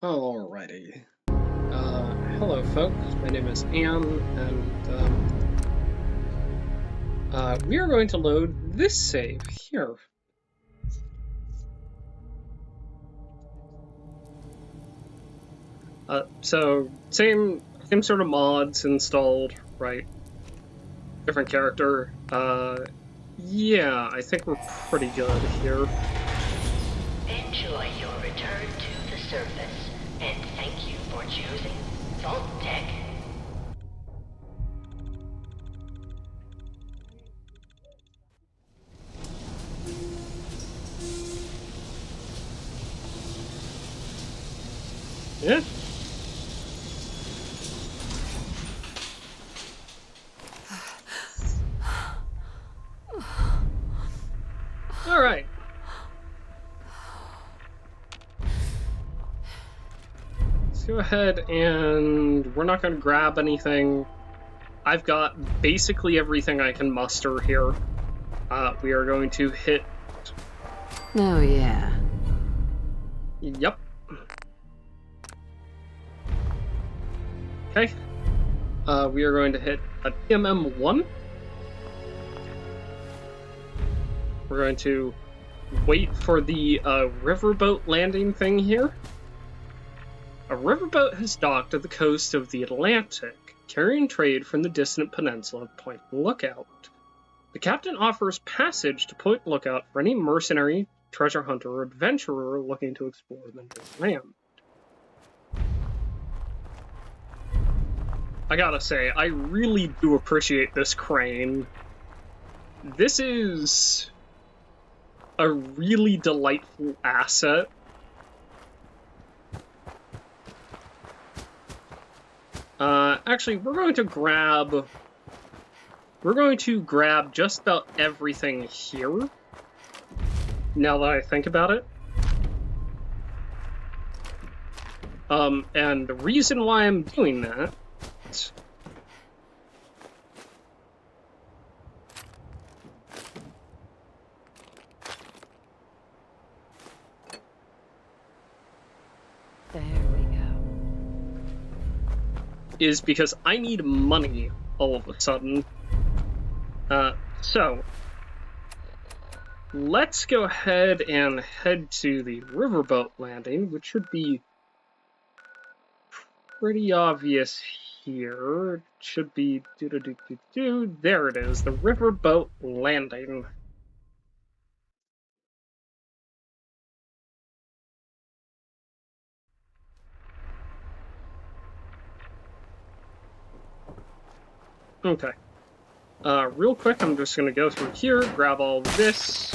Alrighty. Hello folks, my name is Anne, and we are going to load this save here. So same sort of mods installed, right? Different character. Yeah, I think we're pretty good here. Enjoy your return to the surface, and thank you for choosing Vault Tech. Yeah. All right. Let's go ahead and we're not going to grab anything. I've got basically everything I can muster here. We are going to hit. Oh, yeah. Yep. Okay. We are going to hit a TMM1. We're going to wait for the riverboat landing thing here. A riverboat has docked at the coast of the Atlantic, carrying trade from the distant peninsula of Point Lookout. The captain offers passage to Point Lookout for any mercenary, treasure hunter, or adventurer looking to explore the new land. I gotta say, I really do appreciate this crane. This is a really delightful asset. Actually, we're going to grab just about everything here, now that I think about it. And the reason why I'm doing that There we go. is because I need money all of a sudden. So let's go ahead and head to the riverboat landing, which should be pretty obvious here. It should be there it is, the riverboat landing. Okay. Real quick, I'm just gonna go through here, grab all this.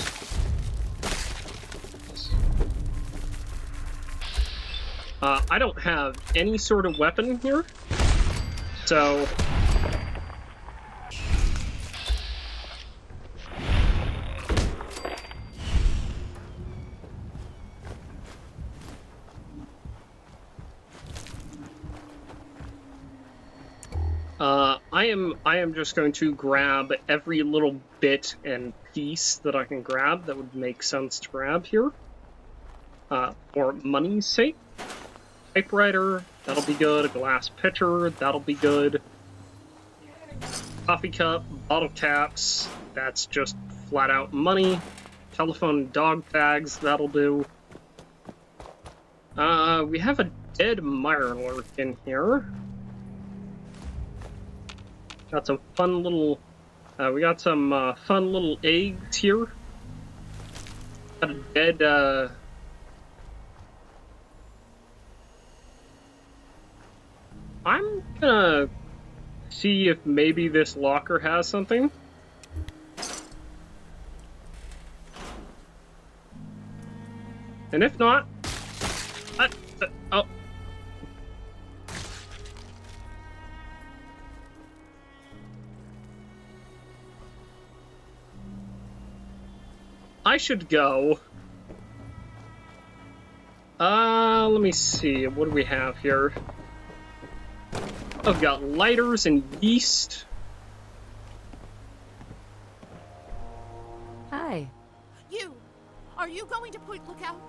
I don't have any sort of weapon here, so I am just going to grab every little bit and piece that I can grab that would make sense to grab here. For money's sake. Typewriter, that'll be good. A glass pitcher, that'll be good. Coffee cup, bottle caps, that's just flat out money. Telephone and dog tags, that'll do. We have a dead mirelurk in here. Got some fun little, we got some fun little eggs here. Got a dead, I'm gonna see if maybe this locker has something. And if not, oh. I should go. Let me see. What do we have here? I've got lighters and yeast. Hi. You! Are you going to Point Lookout?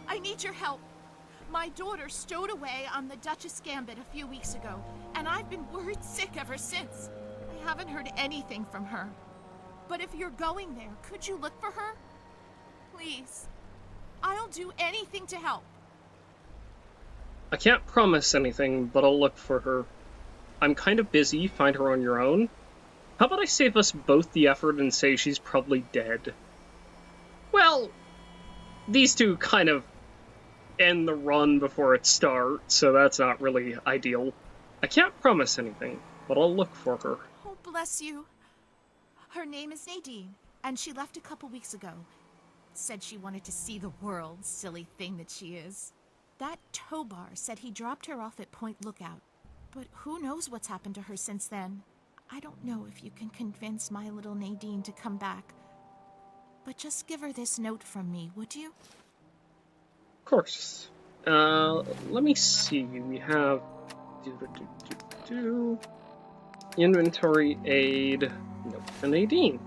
I need your help. My daughter stowed away on the Duchess Gambit a few weeks ago, and I've been worried sick ever since. I haven't heard anything from her. But if you're going there, could you look for her? Please. I'll do anything to help. I can't promise anything, but I'll look for her. I'm kind of busy, find her on your own. How about I save us both the effort and say she's probably dead? Well, these two kind of end the run before it starts, so that's not really ideal. I can't promise anything, but I'll look for her. Oh, bless you. Her name is Nadine, and she left a couple weeks ago. Said she wanted to see the world, silly thing that she is. That Tobar said he dropped her off at Point Lookout, but who knows what's happened to her since then. I don't know if you can convince my little Nadine to come back, but just give her this note from me, would you? Of course. Let me see. We have inventory aid. Nope, and Nadine.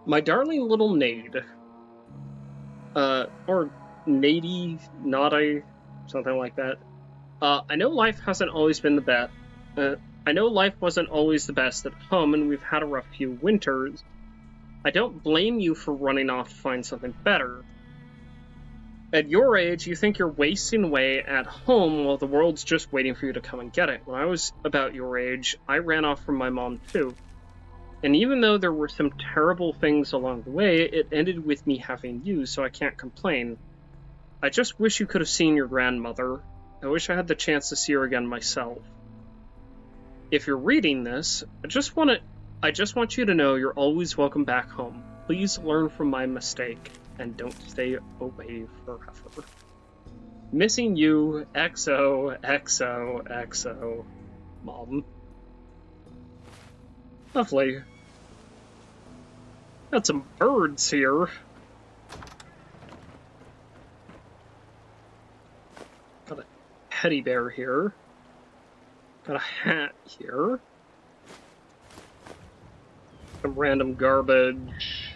My darling little Nade. Or Nady, Nadi, something like that. I know life hasn't always been the best. I know life wasn't always the best at home, and we've had a rough few winters. I don't blame you for running off to find something better. At your age, you think you're wasting away at home while the world's just waiting for you to come and get it. When I was about your age, I ran off from my mom too. And even though there were some terrible things along the way, it ended with me having you, so I can't complain. I just wish you could have seen your grandmother. I wish I had the chance to see her again myself. If you're reading this, I just want you to know you're always welcome back home. Please learn from my mistake, and don't stay away forever. Missing you, XO, XO, XO, Mom. Lovely. Got some birds here. Got a teddy bear here. Got a hat here. Some random garbage.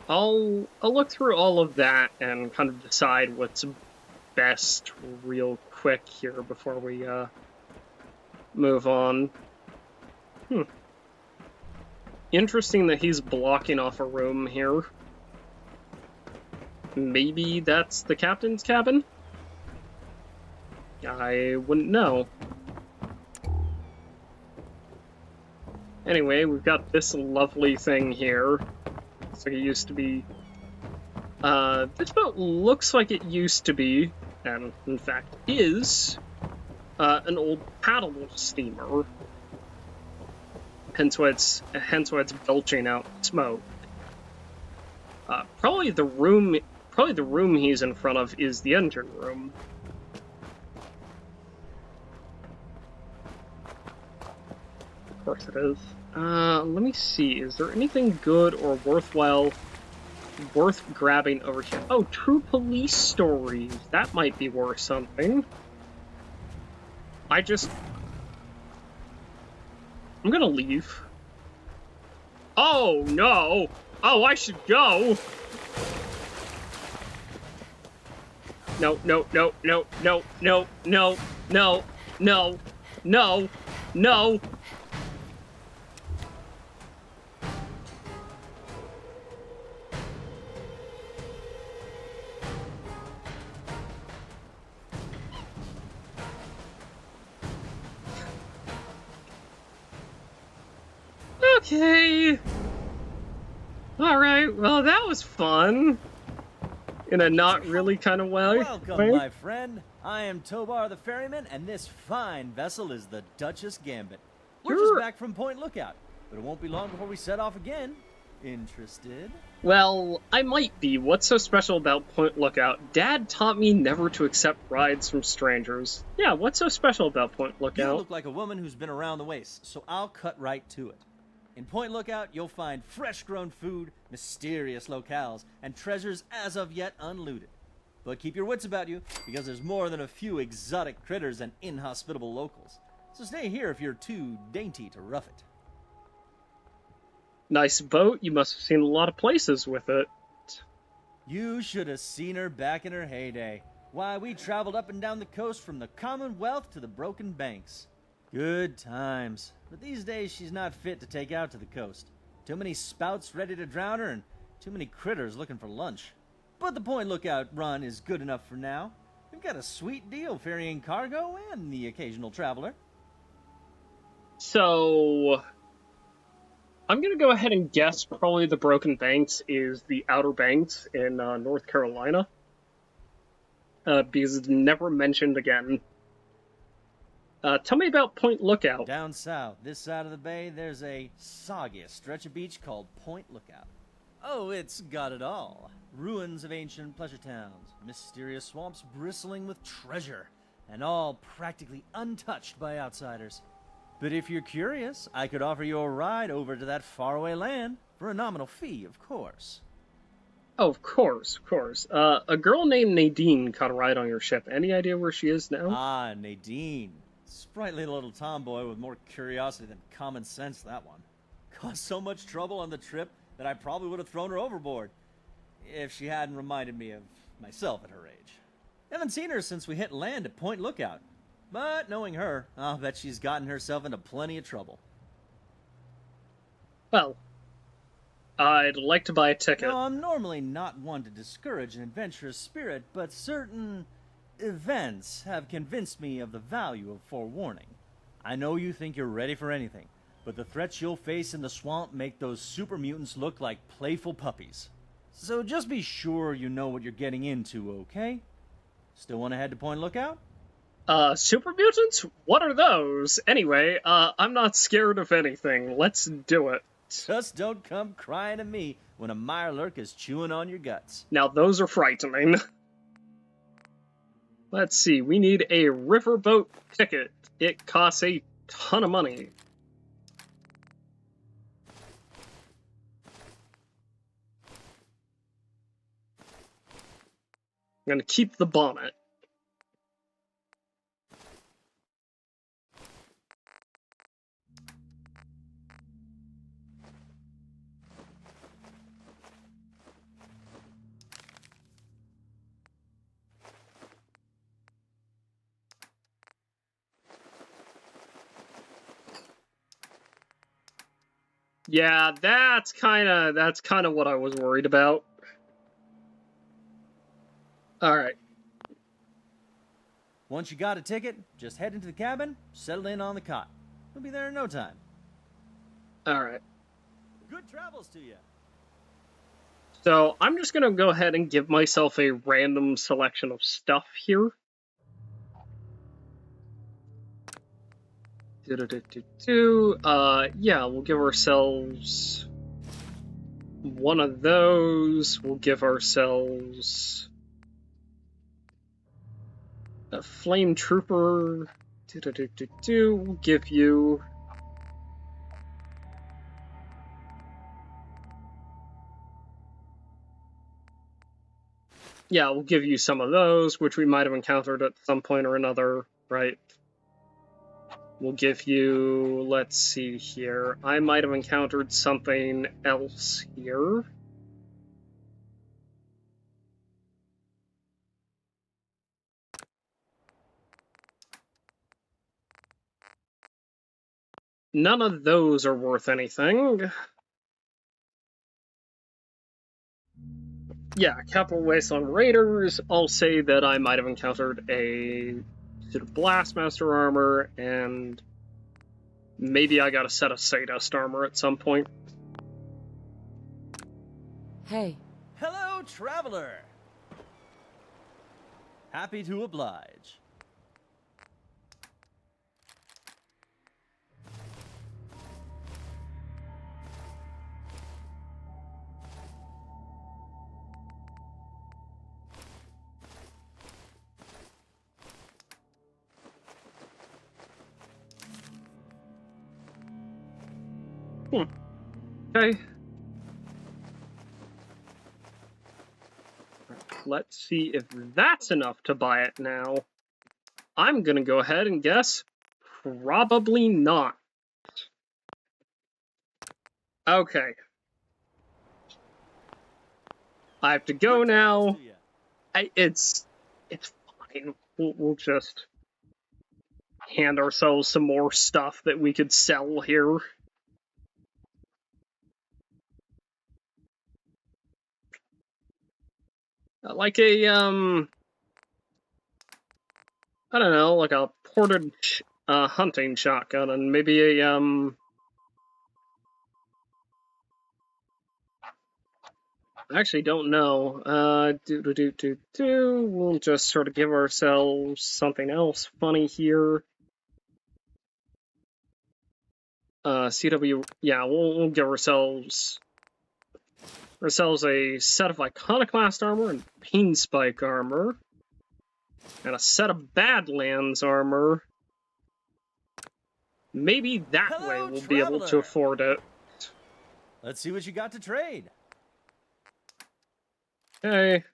I'll look through all of that and kind of decide what's best real quick here before we move on. Interesting that he's blocking off a room here. Maybe that's the captain's cabin? I wouldn't know. Anyway, we've got this lovely thing here. Looks like it used to be... this boat looks like it used to be, and in fact is, an old paddle steamer. Hence why it's belching out smoke. Probably the room he's in front of is the engine room. Of course it is. Let me see. Is there anything good or worthwhile worth grabbing over here? Oh, true police stories. That might be worth something. I'm gonna leave. Oh, no! Oh, I should go! No, no, no, no, no, no, no, no, no, no, no! Okay. Alright, well that was fun. In a not really kind of way. Welcome, my friend. I am Tobar the ferryman, and this fine vessel is the Duchess Gambit. We're just back from Point Lookout, but it won't be long before we set off again. Interested? Well, I might be. What's so special about Point Lookout? Dad taught me never to accept rides from strangers. Yeah, what's so special about Point Lookout? You look like a woman who's been around the waist, so I'll cut right to it. In Point Lookout, you'll find fresh-grown food, mysterious locales, and treasures as of yet unlooted. But keep your wits about you, because there's more than a few exotic critters and inhospitable locals. So stay here if you're too dainty to rough it. Nice boat. You must have seen a lot of places with it. You should have seen her back in her heyday. Why, we traveled up and down the coast from the Commonwealth to the Broken Banks. Good times. But these days she's not fit to take out to the coast. Too many spouts ready to drown her and too many critters looking for lunch. But the Point Lookout run is good enough for now. We've got a sweet deal ferrying cargo and the occasional traveler. So, I'm going to go ahead and guess probably the Broken Banks is the Outer Banks in North Carolina. Because it's never mentioned again. Tell me about Point Lookout. Down south, this side of the bay, there's a soggy stretch of beach called Point Lookout. Oh, it's got it all. Ruins of ancient pleasure towns, mysterious swamps bristling with treasure, and all practically untouched by outsiders. But if you're curious, I could offer you a ride over to that faraway land, for a nominal fee, of course. Oh, of course, of course. A girl named Nadine caught a ride on your ship. Any idea where she is now? Ah, Nadine. Sprightly little tomboy with more curiosity than common sense, that one. Caused so much trouble on the trip that I probably would have thrown her overboard, if she hadn't reminded me of myself at her age. Haven't seen her since we hit land at Point Lookout. But knowing her, I'll bet she's gotten herself into plenty of trouble. Well, I'd like to buy a ticket. No, I'm normally not one to discourage an adventurous spirit, but certain events have convinced me of the value of forewarning. I know you think you're ready for anything, but the threats you'll face in the swamp make those super mutants look like playful puppies. So just be sure you know what you're getting into, okay? Still want to head to Point Lookout? Super mutants? What are those? Anyway, I'm not scared of anything. Let's do it. Just don't come crying to me when a Mirelurk is chewing on your guts. Now, those are frightening. Let's see, we need a riverboat ticket. It costs a ton of money. I'm gonna keep the bonnet. Yeah, that's kind of what I was worried about. All right. Once you got a ticket, just head into the cabin, settle in on the cot. We'll be there in no time. All right. Good travels to you. So I'm just gonna go ahead and give myself a random selection of stuff here. Yeah, we'll give ourselves one of those. We'll give ourselves a flame trooper. We'll give you we'll give you some of those, which we might have encountered at some point or another, right? We'll give you, let's see here. I might have encountered something else here. None of those are worth anything. Yeah, Capital Wasteland Raiders. I'll say that I might have encountered a sort of Blastmaster armor, and maybe I got a set of Sadust armor at some point. Hey, Hello, traveler! Happy to oblige. Okay. Let's see if that's enough to buy it now. I'm gonna go ahead and guess probably not. Okay. I have to go Good travels now. to ya. It's fine. We'll just hand ourselves some more stuff that we could sell here. Like a, I don't know, like a ported hunting shotgun and maybe a, I actually don't know. We'll just sort of give ourselves something else funny here. CW, yeah, we'll give ourselves a set of Iconoclast armor and Pain Spike armor, and a set of Badlands armor. Maybe that way Hello, we'll be able to traveler. afford it. Let's see what you got to trade. Okay.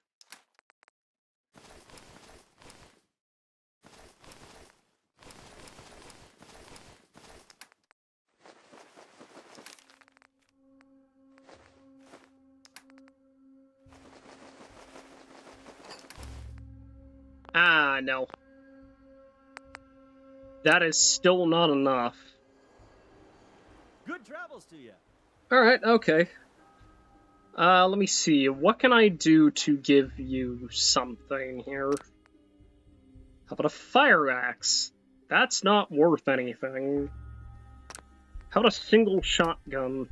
Ah, no. That is still not enough. Good travels to you. Alright, okay. Let me see. What can I do to give you something here? How about a fire axe? That's not worth anything. How about a single shotgun?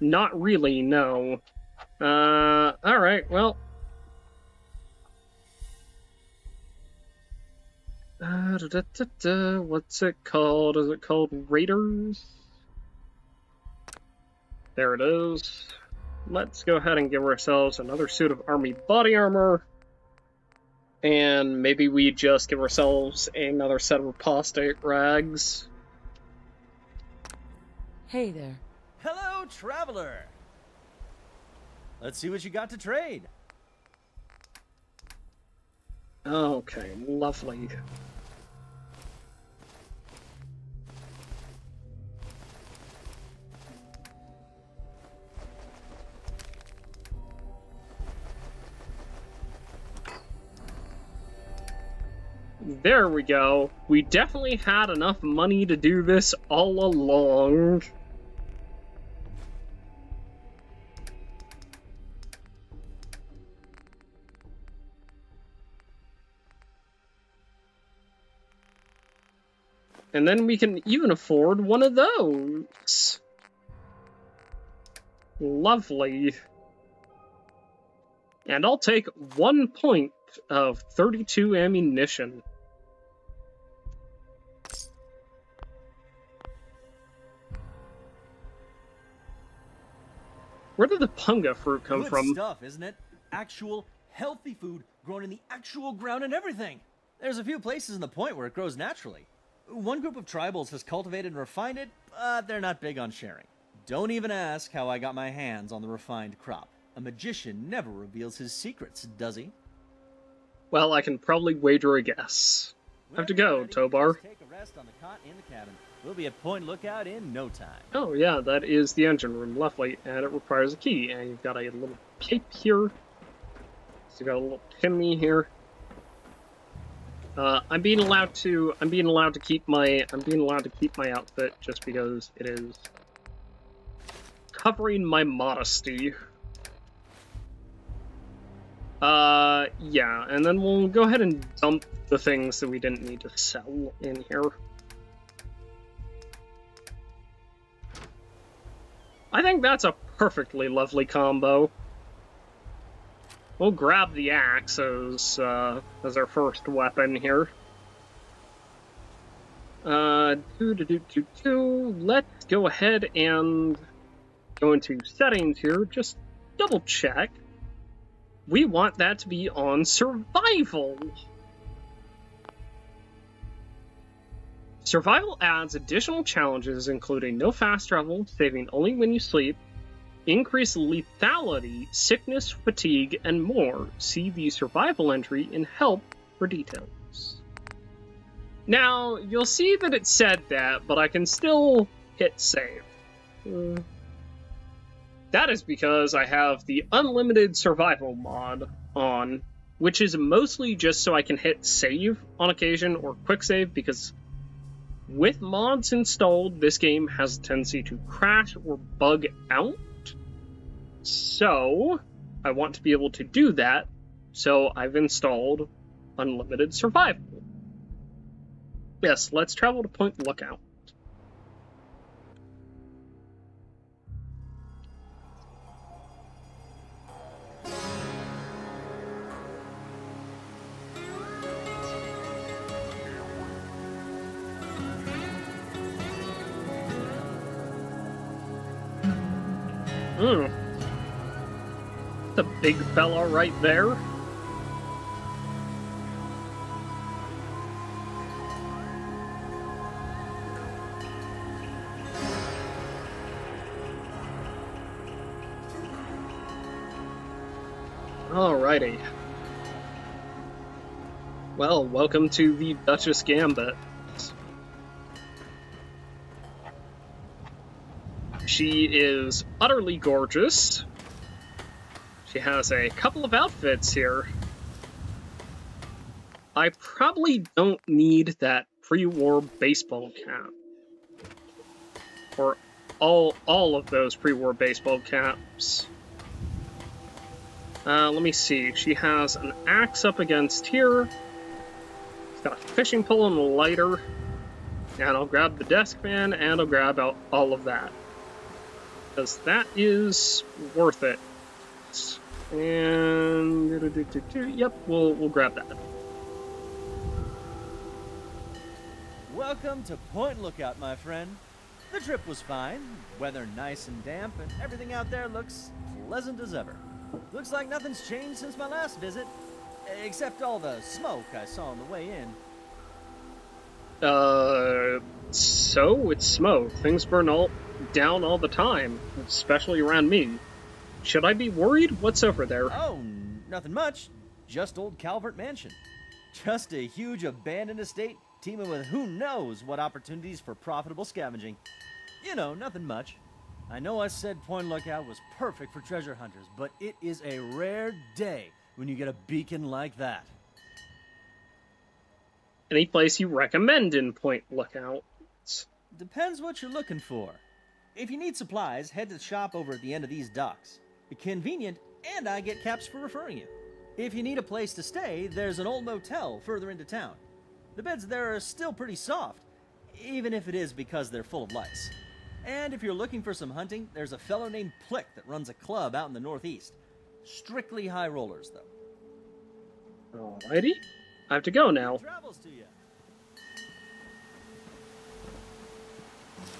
Not really, no. Alright, well. What's it called? Is it called Raiders? There it is. Let's go ahead and give ourselves another suit of army body armor. And maybe we just give ourselves another set of apostate rags. Hey there. Hello, traveler. Let's see what you got to trade. Okay, lovely. There we go. We definitely had enough money to do this all along. And then we can even afford one of those. Lovely. And I'll take 1 point of 32 ammunition. Where did the punga fruit come Good from? stuff, isn't it? Actual healthy food grown in the actual ground and everything. There's a few places in the point where it grows naturally. One group of tribals has cultivated and refined it, but they're not big on sharing. Don't even ask how I got my hands on the refined crop. A magician never reveals his secrets, does he? Well, I can probably wager a guess. I have to go, Tobar. Just take a rest on the cot in the cabin. We'll be at Point Lookout in no time. Oh yeah, that is the engine room, lovely, and it requires a key. And you've got a little pipe here. So you've got a little chimney here. I'm being allowed to keep my outfit just because it is covering my modesty. Yeah, and then we'll go ahead and dump the things that we didn't need to sell in here. I think that's a perfectly lovely combo. We'll grab the axe as our first weapon here. Let's go ahead and go into settings here. Just double check. We want that to be on survival. Survival adds additional challenges, including no fast travel, saving only when you sleep, increased lethality, sickness, fatigue, and more. See the survival entry in help for details. Now, you'll see that it said that, but I can still hit save. That is because I have the unlimited survival mod on, which is mostly just so I can hit save on occasion or quick save, because with mods installed, this game has a tendency to crash or bug out. So I want to be able to do that, so I've installed unlimited survival. Yes, let's travel to Point Lookout. The big fella right there. Alrighty. Well, welcome to the Duchess Gambit. She is utterly gorgeous. She has a couple of outfits here. I probably don't need that pre-war baseball cap. Or all of those pre-war baseball caps. Let me see. She has an axe up against here. She's got a fishing pole and a lighter. And I'll grab the desk fan, and I'll grab all of that. Because that is worth it. And yep, we'll grab that. Welcome to Point Lookout, my friend. The trip was fine, weather nice and damp, and everything out there looks pleasant as ever. Looks like nothing's changed since my last visit, except all the smoke I saw on the way in. So it's smoke. Things burn down all the time, especially around me. Should I be worried? What's over there? Oh, nothing much. Just old Calvert Mansion. Just a huge abandoned estate teeming with who knows what opportunities for profitable scavenging. You know, nothing much. I know I said Point Lookout was perfect for treasure hunters, but it is a rare day when you get a beacon like that. Any place you recommend in Point Lookout? Depends what you're looking for. If you need supplies, head to the shop over at the end of these docks. Convenient, and I get caps for referring you. If you need a place to stay, there's an old motel further into town. The beds there are still pretty soft, even if it is because they're full of lice. And if you're looking for some hunting, there's a fellow named Plick that runs a club out in the northeast. Strictly high rollers, though. Alrighty. I have to go now. Travels to you.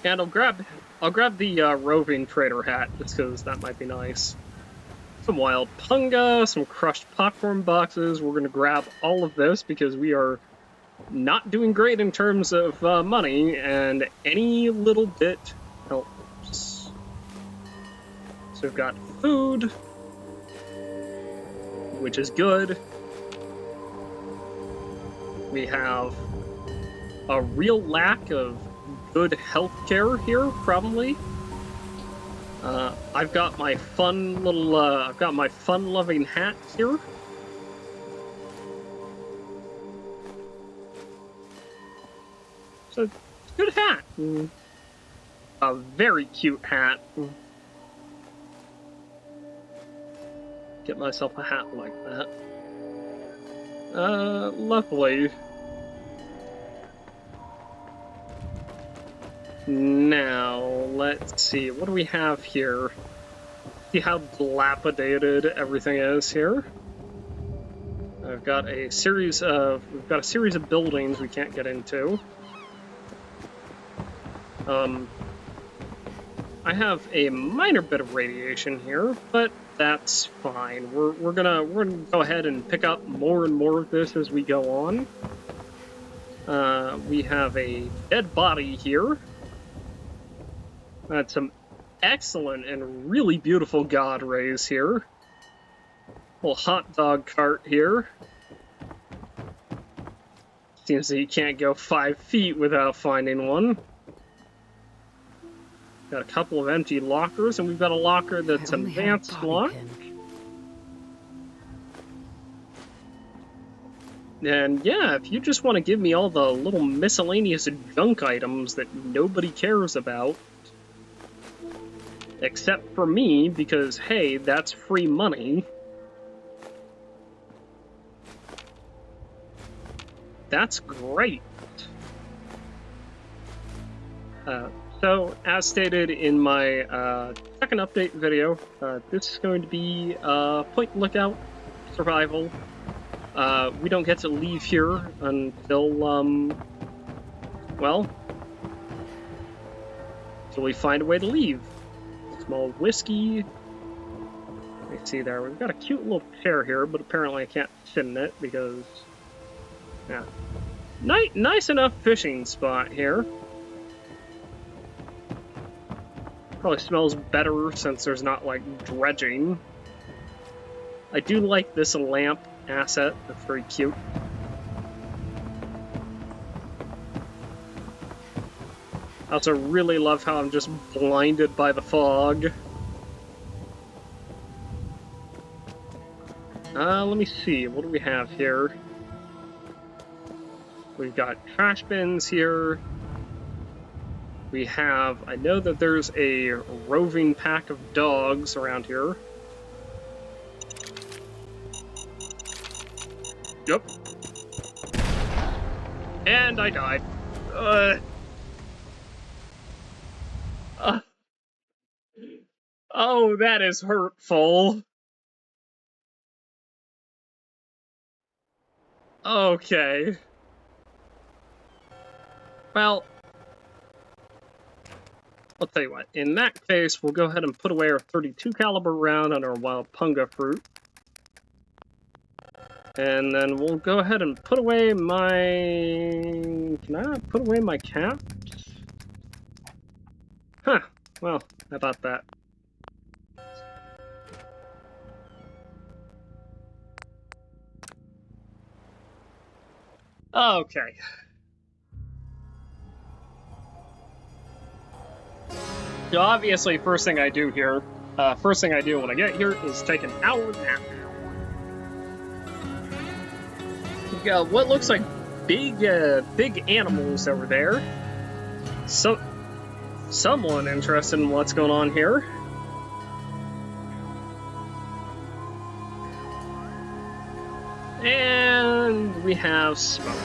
And I'll grab the roving trader hat, just because that might be nice. Some wild punga, some crushed popcorn boxes. We're going to grab all of this because we are not doing great in terms of money, and any little bit helps. So we've got food, which is good. We have a real lack of good healthcare here, probably. I've got my fun-loving hat here. It's a good hat. A very cute hat. Get myself a hat like that. Lovely. Now, let's see, what do we have here? See how dilapidated everything is here? We've got a series of buildings we can't get into. I have a minor bit of radiation here, but that's fine. We're gonna go ahead and pick up more and more of this as we go on. We have a dead body here. That's some excellent and really beautiful god rays here. Little hot dog cart here. Seems that you can't go 5 feet without finding one. Got a couple of empty lockers, and we've got a locker that's I only have a advanced bobby lock. pin. And yeah, if you just want to give me all the little miscellaneous junk items that nobody cares about, except for me, because hey, that's free money. That's great. So, as stated in my second update video, this is going to be Point Lookout Survival. We don't get to leave here until, well, until we find a way to leave. Small whiskey. Let me see there. We've got a cute little chair here, but apparently I can't sit in it because, yeah. Nice enough fishing spot here. Probably smells better since there's not, like, dredging. I do like this lamp asset. That's very cute. I also really love how I'm just blinded by the fog. Let me see. What do we have here? We've got trash bins here. We have... I know that there's a roving pack of dogs around here. Yep. And I died. Oh, that is hurtful. Okay. Well, I'll tell you what. In that case, we'll go ahead and put away our .32 caliber round on our wild punga fruit. And then we'll go ahead and put away my... Can I not put away my cap? Huh. Well, how about that? Okay. So obviously, first thing I do here, first thing I do when I get here is take an hour nap. We've got what looks like big animals over there. Someone interested in what's going on here. And we have smoke.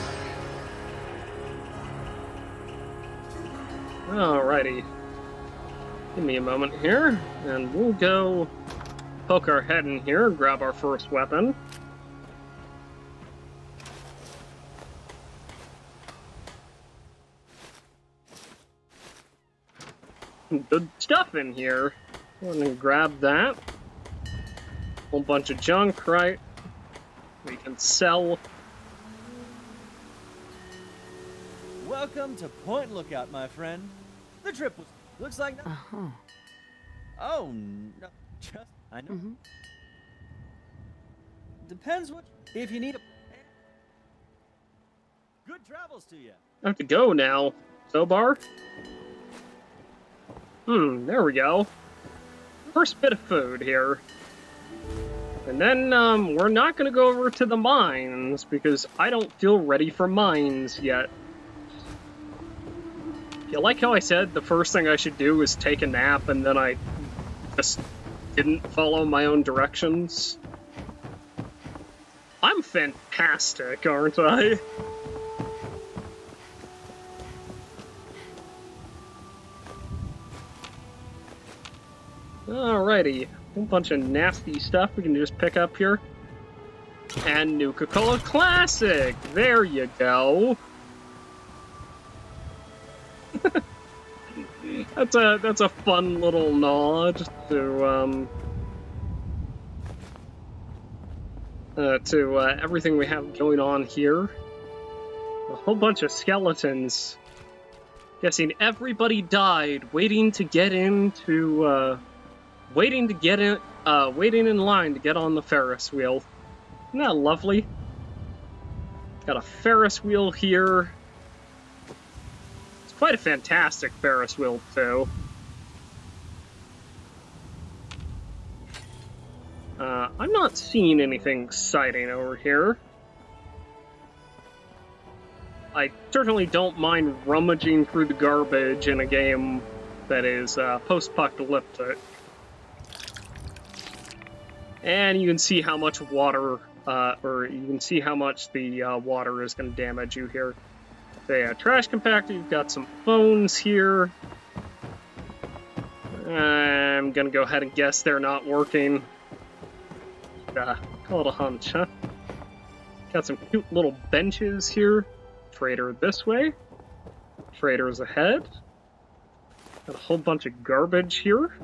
Alrighty. Give me a moment here, and we'll go poke our head in here, grab our first weapon. Good stuff in here. Go ahead and grab that. Whole bunch of junk, right? We can sell. Welcome to Point Lookout, my friend. The trip was... looks like... Uh-huh. Oh, no. Just... I know. Mm-hmm. Depends what... If you need a... Good travels to you. I have to go now. Zobar? There we go. First bit of food here. And then, we're not gonna go over to the mines, because I don't feel ready for mines yet. You like how I said the first thing I should do is take a nap, and then I just didn't follow my own directions? I'm fantastic, aren't I? Alrighty, a whole bunch of nasty stuff we can just pick up here. And Nuka-Cola Classic! There you go! That's a fun little nod to everything we have going on here. A whole bunch of skeletons. Guessing everybody died waiting to get into waiting in line to get on the Ferris wheel. Isn't that lovely? Got a Ferris wheel here. It's quite a fantastic Ferris wheel, too. I'm not seeing anything exciting over here. I certainly don't mind rummaging through the garbage in a game that is post-apocalyptic. And you can see how much water, or you can see how much the water is going to damage you here. So yeah, trash compactor, you've got some phones here. I'm going to go ahead and guess they're not working. Call it a hunch, huh? Got some cute little benches here. Trader this way. Trader's ahead. Got a whole bunch of garbage here.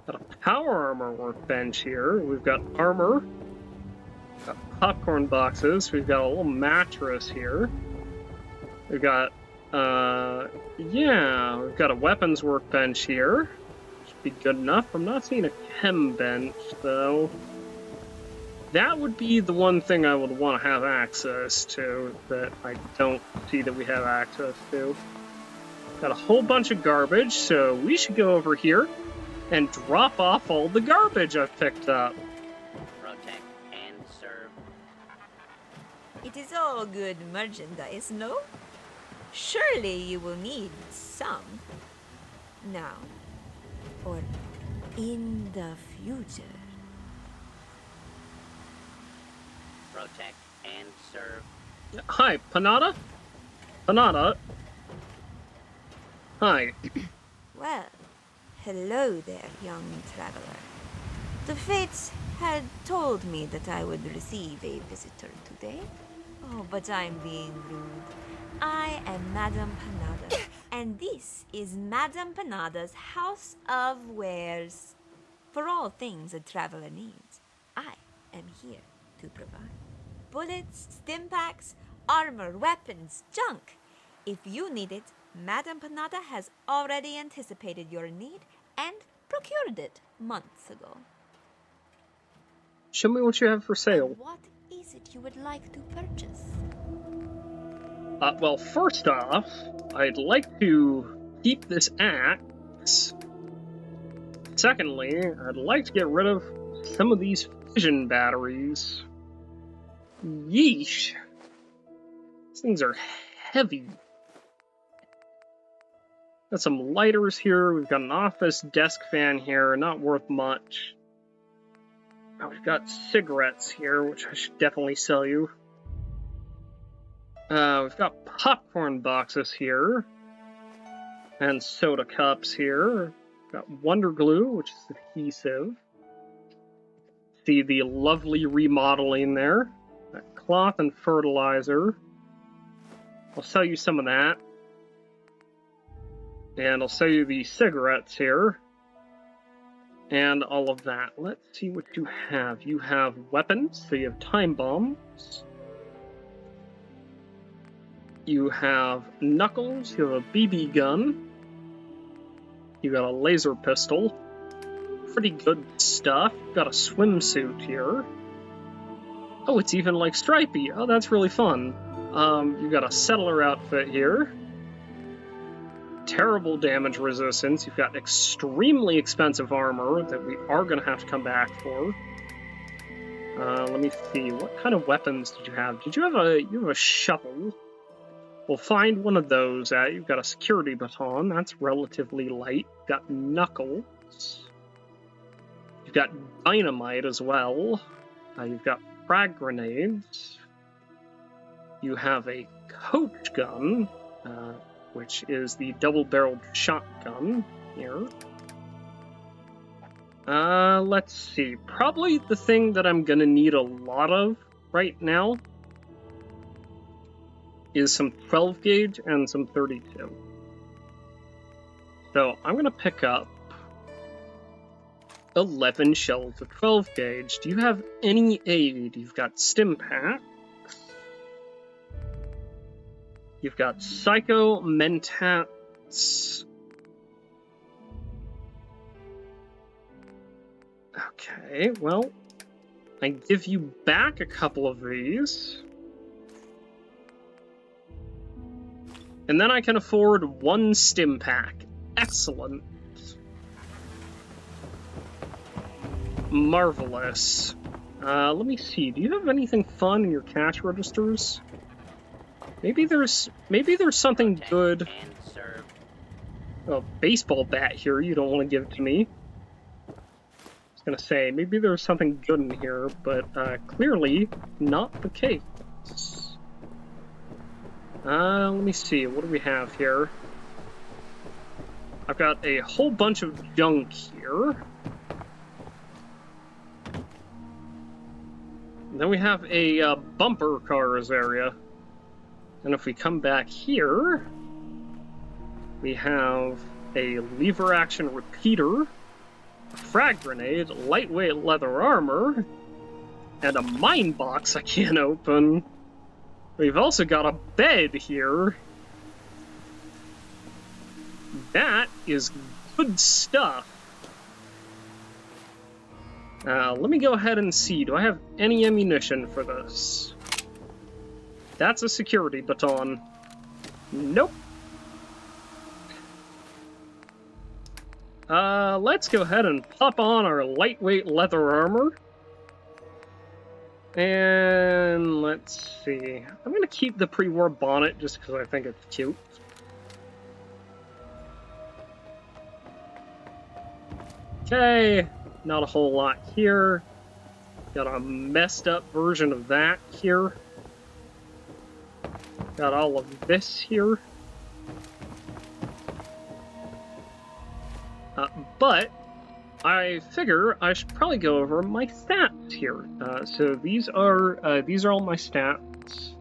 Got a power armor workbench here. We've got armor. Got popcorn boxes. We've got a little mattress here. We've got, yeah, we've got a weapons workbench here. Should be good enough. I'm not seeing a chem bench, though. That would be the one thing I would want to have access to that I don't see that we have access to. Got a whole bunch of garbage, so we should go over here and drop off all the garbage I've picked up. Protect and serve. It is all good merchandise, no? Surely you will need some. Now, or in the future. Protect and serve. Hi, Panada? Panada? Hi. Well, hello there, young traveler. The fates had told me that I would receive a visitor today. Oh, but I'm being rude. I am Madame Panada, and this is Madame Panada's House of Wares. For all things a traveler needs, I am here to provide. Bullets, stim packs, armor, weapons, junk. If you need it, Madame Panada has already anticipated your need and procured it months ago. Show me what you have for sale. And what is it you would like to purchase? Well, first off, I'd like to keep this axe. Secondly, I'd like to get rid of some of these fission batteries. Yeesh. These things are heavy. Got some lighters here. We've got an office desk fan here. Not worth much. Oh, we've got cigarettes here, which I should definitely sell you. We've got popcorn boxes here. And soda cups here. We've got Wonder Glue, which is adhesive. See the lovely remodeling there. Got cloth and fertilizer. I'll sell you some of that. And I'll sell you the cigarettes here. And all of that. Let's see what you have. You have weapons, so you have time bombs. You have knuckles, you have a BB gun. You got a laser pistol. Pretty good stuff. You've got a swimsuit here. Oh, it's even like stripey. Oh, that's really fun. You've got a settler outfit here. Terrible damage resistance. You've got extremely expensive armor that we are going to have to come back for. Let me see. What kind of weapons did you have? Did you have a shovel? We'll find one of those. You've got a security baton. That's relatively light. You've got knuckles. You've got dynamite as well. You've got frag grenades. You have a coach gun, which is the double-barreled shotgun here. Let's see. Probably the thing that I'm gonna need a lot of right now is some 12 gauge and some 32. So I'm gonna pick up 11 shells of 12 gauge. Do you have any aid? You've got stim packs. You've got psycho mentats. Okay, well, I give you back a couple of these. And then I can afford one stim pack. Excellent. marvelous. Let me see. Do you have anything fun in your cash registers? Maybe there's something Protect good. and serve. A baseball bat here. You don't want to give it to me. I was gonna say maybe there's something good in here, but clearly not the case. Let me see. What do we have here? I've got a whole bunch of junk here. And then we have a bumper cars area. And if we come back here, we have a lever action repeater, a frag grenade, lightweight leather armor, and a mine box I can't open. We've also got a bed here. That is good stuff. Let me go ahead and see. Do I have any ammunition for this? That's a security baton. Nope. Let's go ahead and pop on our lightweight leather armor. And let's see. I'm gonna keep the pre-war bonnet just because I think it's cute. Okay, not a whole lot here. Got a messed up version of that here. Got all of this here. But I figure I should probably go over my stats here. So these are all my stats.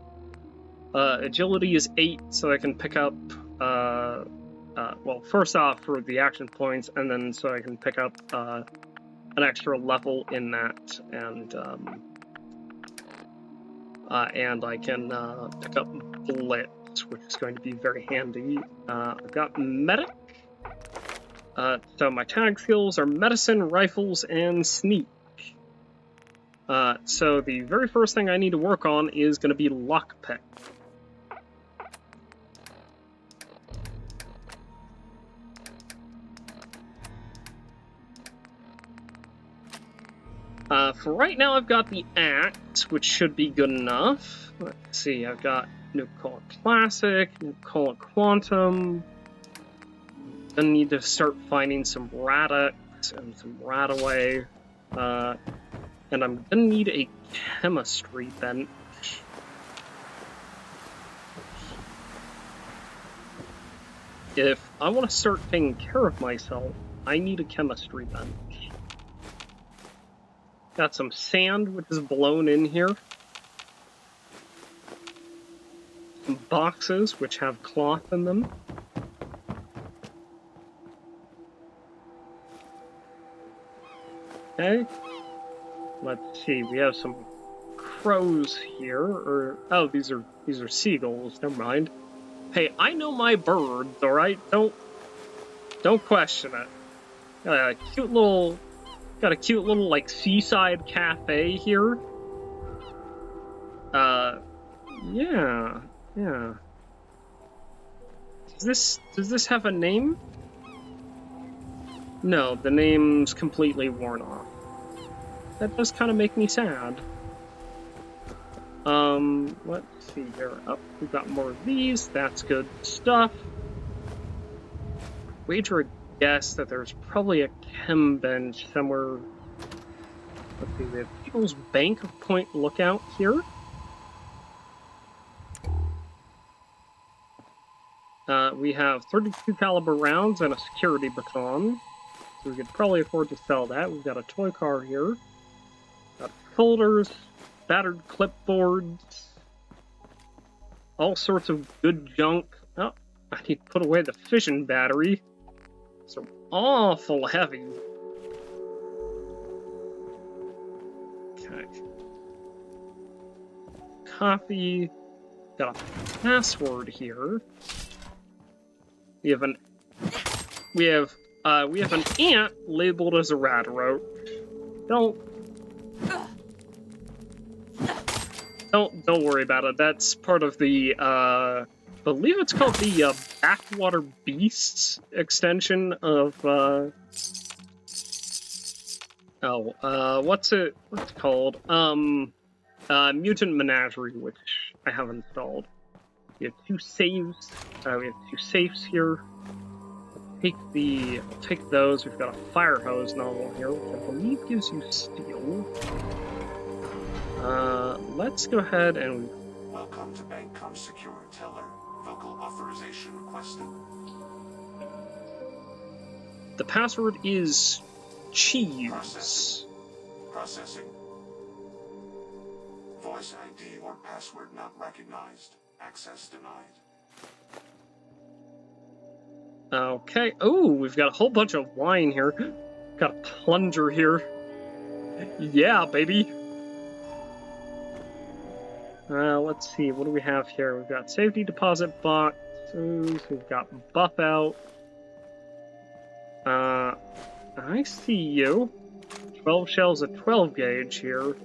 Agility is 8, so I can pick up. Well, first off for the action points, and then so I can pick up an extra level in that, and I can pick up Blitz, which is going to be very handy. I've got Medic. So my tag skills are Medicine, Rifles, and Sneak. So the very first thing I need to work on is going to be Lockpick. For right now, I've got the Axe, which should be good enough. Let's see, I've got Nuka-Cola Classic, Nuka-Cola Quantum. Gonna need to start finding some Radix and some Radaway. And I'm gonna need a chemistry bench. If I want to start taking care of myself, I need a chemistry bench. Got some sand, which is blown in here. Some boxes, which have cloth in them. Okay. Let's see. We have some crows here, or oh, these are seagulls. Never mind. Hey, I know my birds. All right, don't question it. Got a cute little like seaside cafe here. Yeah. Does this have a name? No, the name's completely worn off. That does kind of make me sad. Let's see here. Oh, we've got more of these. That's good stuff. Wager a guess that there's probably a chem bench somewhere. Let's see, we have People's Bank of Point Lookout here. We have 32 caliber rounds and a security baton. So we could probably afford to sell that. We've got a toy car here. Got folders, battered clipboards, all sorts of good junk. Oh, I need to put away the fission battery. It's awful heavy. Okay. Coffee. Got a password here. We have an ant labeled as a rat roach. Don't worry about it. That's part of the I believe it's called the Backwater Beasts extension of What's it called? Mutant Menagerie, which I have installed. We have two saves. We have two safes here. I'll take those. We've got a fire hose nozzle here, which I believe gives you steel. Let's go ahead and... Welcome to Bancom Secure Teller. Vocal authorization requested. The password is cheese. Processing. Voice ID or password not recognized. Access denied. Okay. Oh, we've got a whole bunch of wine here. Got a plunger here. Yeah, baby. Let's see. What do we have here? We've got safety deposit boxes. We've got buff out. I see you. 12 shells of 12 gauge here.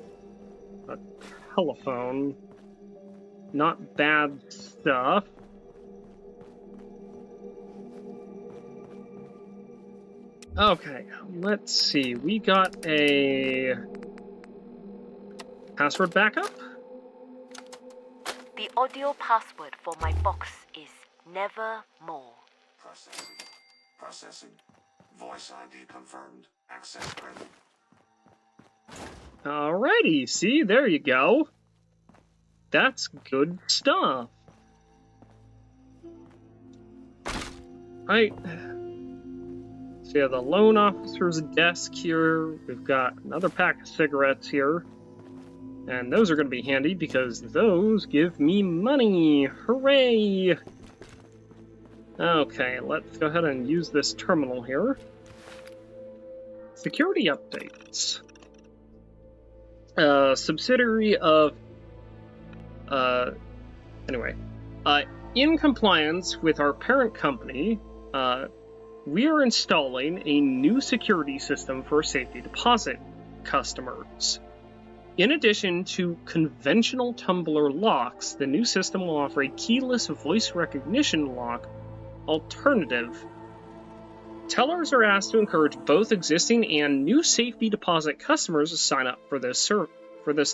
A telephone. Not bad stuff. Okay, let's see. We got a password backup. The audio password for my box is nevermore. Processing. Processing. Voice ID confirmed. Access granted. Alrighty, see, there you go. That's good stuff. Right. So we have the loan officer's desk here. We've got another pack of cigarettes here. And those are going to be handy because those give me money. Hooray! Okay, let's go ahead and use this terminal here. Security updates. Subsidiary of... Anyway. In compliance with our parent company, we are installing a new security system for safety deposit customers. In addition to conventional tumbler locks, the new system will offer a keyless voice recognition lock alternative. Tellers are asked to encourage both existing and new safety deposit customers to sign up for this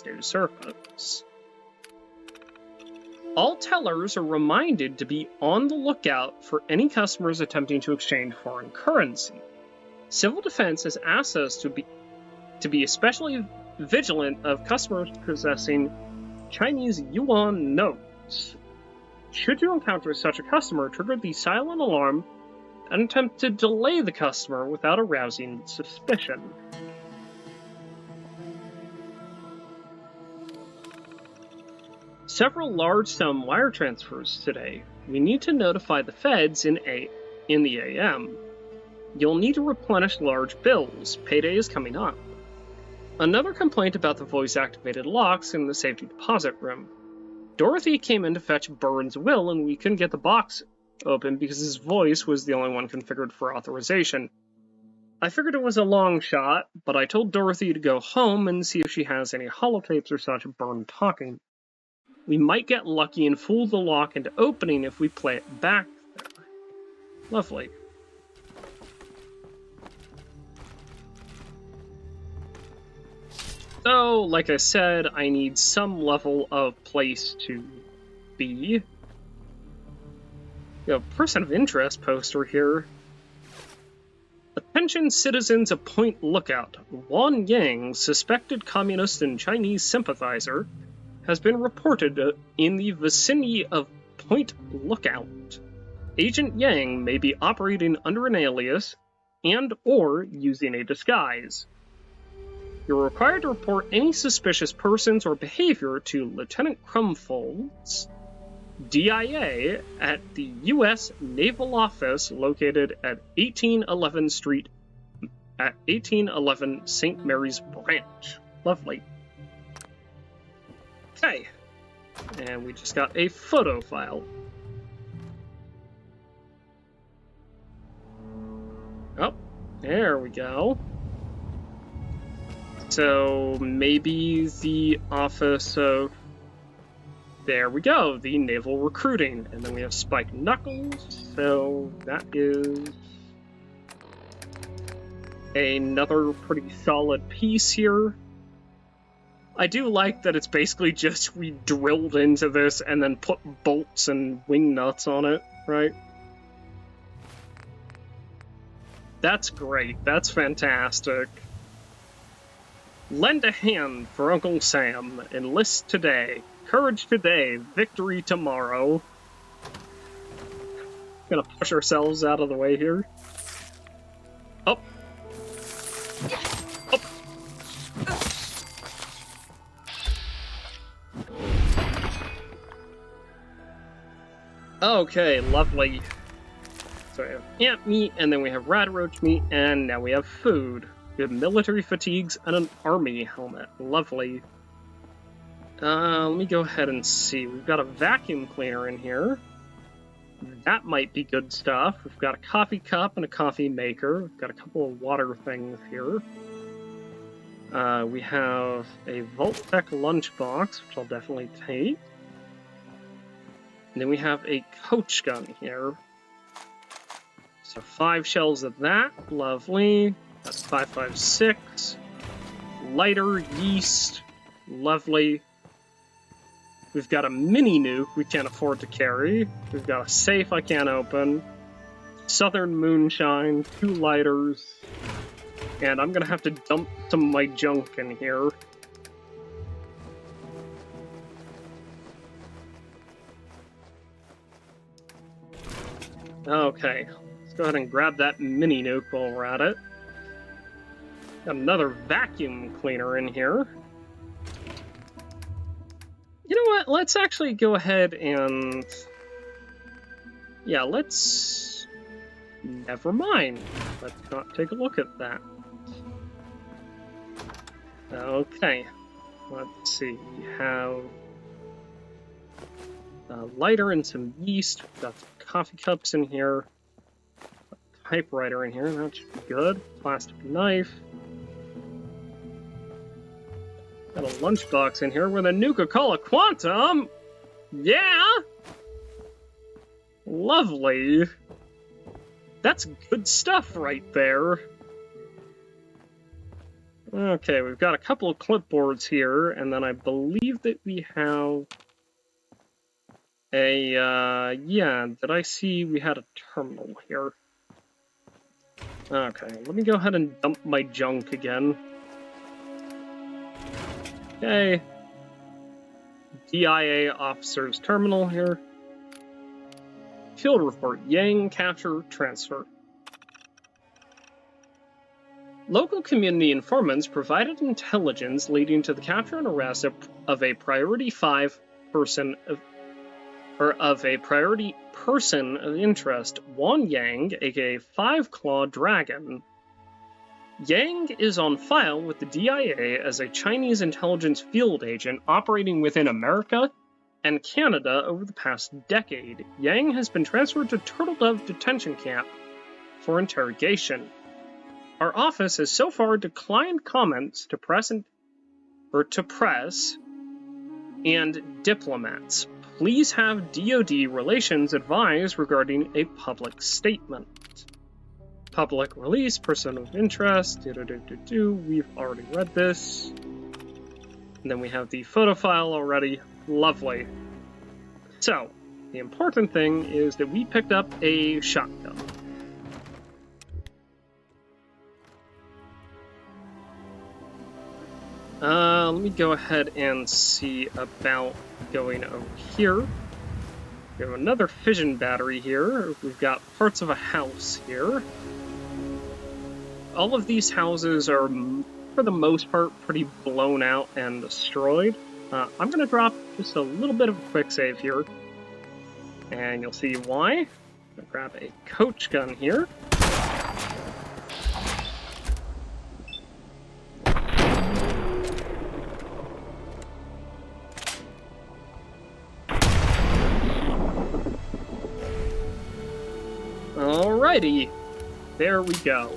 new service. All tellers are reminded to be on the lookout for any customers attempting to exchange foreign currency. Civil Defense has asked us to be especially vigilant of customers possessing Chinese yuan notes. Should you encounter such a customer, trigger the silent alarm and attempt to delay the customer without arousing suspicion. Several large sum wire transfers today. We need to notify the feds in the AM. You'll need to replenish large bills. Payday is coming up. Another complaint about the voice-activated locks in the safety deposit room. Dorothy came in to fetch Burns' will, and we couldn't get the box open because his voice was the only one configured for authorization. I figured it was a long shot, but I told Dorothy to go home and see if she has any holotapes or such of Burn talking. We might get lucky and fool the lock into opening if we play it back there. Lovely. So, like I said, I need some level of place to be. We have a person of interest poster here. Attention citizens of Point Lookout. Wan Yang, suspected communist and Chinese sympathizer, has been reported in the vicinity of Point Lookout. Agent Yang may be operating under an alias and or using a disguise. You're required to report any suspicious persons or behavior to Lieutenant Crumfolds, DIA, at the U.S. Naval Office located at 1811 Street, at 1811 St. Mary's Branch. Lovely. Okay. And we just got a photo file. Oh, there we go. So maybe the office of... There we go, the naval recruiting. And then we have Spike Knuckles, so that is... Another pretty solid piece here. I do like that it's basically just we drilled into this and then put bolts and wing nuts on it, right? That's great. That's fantastic. Lend a hand for Uncle Sam. Enlist today. Courage today. Victory tomorrow. Gonna push ourselves out of the way here. Up. Up. Okay, lovely. So we have ant meat, and then we have rat roach meat, and now we have food. We have military fatigues and an army helmet. Lovely. Let me go ahead and see. We've got a vacuum cleaner in here. That might be good stuff. We've got a coffee cup and a coffee maker. We've got a couple of water things here. We have a Vault-Tec lunchbox, which I'll definitely take. And then we have a coach gun here. So 5 shells of that. Lovely. That's 556. Lighter, yeast. Lovely. We've got a mini nuke we can't afford to carry. We've got a safe I can't open. Southern moonshine, 2 lighters. And I'm gonna have to dump some of my junk in here. Okay, let's go ahead and grab that mini nuke while we're at it. Got another vacuum cleaner in here. You know what? Let's actually go ahead and... Yeah, let's... Never mind. Let's not take a look at that. Okay. Let's see. We have a lighter and some yeast. We've got some coffee cups in here. A typewriter in here. That should be good. Plastic knife. Got a lunchbox in here with a Nuka-Cola Quantum! Yeah! Lovely. That's good stuff right there. Okay, we've got a couple of clipboards here, and then I believe that we have a, yeah, did I see we had a terminal here? Okay, let me go ahead and dump my junk again. Okay. DIA officer's terminal here. Field report, Yang capture transfer. Local community informants provided intelligence leading to the capture and arrest of a priority 5 person of a priority person of interest, Wan Yang, aka 5-Claw Dragon. Yang is on file with the DIA as a Chinese intelligence field agent operating within America and Canada over the past decade. Yang has been transferred to Turtle Dove Detention Camp for interrogation. Our office has so far declined comments to press and diplomats. Please have DoD relations advise regarding a public statement. Public release, person of interest, we've already read this. And then we have the photo file already. Lovely. So, the important thing is that we picked up a shotgun. Let me go ahead and see about going over here. We have another fission battery here. We've got parts of a house here. All of these houses are, for the most part, pretty blown out and destroyed. I'm going to drop just a little bit of a quick save here. And you'll see why. I'm going to grab a coach gun here. Alrighty, there we go.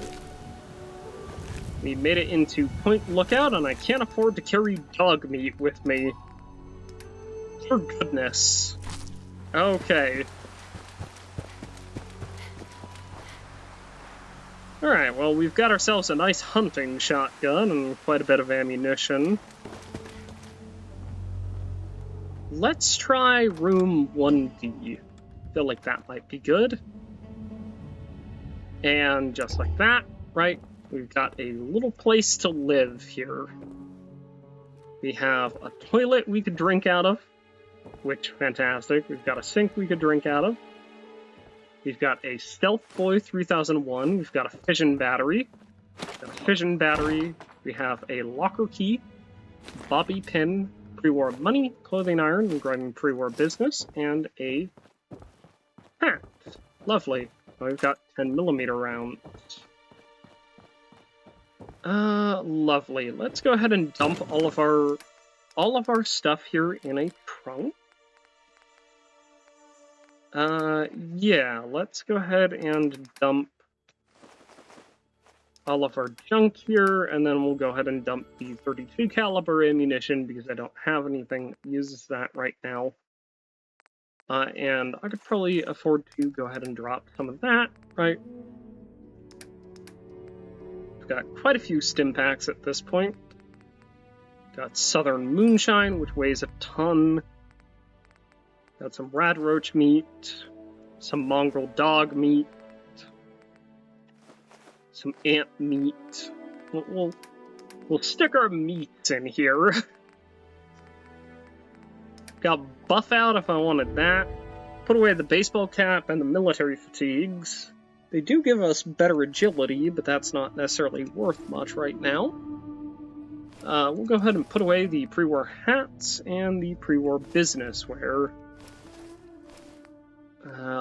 We made it into Point Lookout, and I can't afford to carry dog meat with me. For goodness. Okay. Alright, well, we've got ourselves a nice hunting shotgun and quite a bit of ammunition. Let's try room 1D. Feel like that might be good. And just like that, right, we've got a little place to live here. We have a toilet we could drink out of, which, fantastic. We've got a sink we could drink out of. We've got a Stealth Boy 3001. We've got a fission battery. We have a locker key, bobby pin, pre-war money, clothing iron, and growing pre-war business, and a hat. Lovely. We've got 10mm rounds. Lovely. Let's go ahead and dump all of our stuff here in a trunk. Yeah, let's go ahead and dump all of our junk here, and then we'll go ahead and dump the 32 caliber ammunition because I don't have anything that uses that right now. And I could probably afford to go ahead and drop some of that, right? We've got quite a few stim packs at this point. Got Southern Moonshine, which weighs a ton. Got some radroach meat, some mongrel dog meat, some ant meat. We'll stick our meats in here. Got buff out if I wanted that. Put away the baseball cap and the military fatigues. They do give us better agility, but that's not necessarily worth much right now. We'll go ahead and put away the pre-war hats and the pre-war business wear.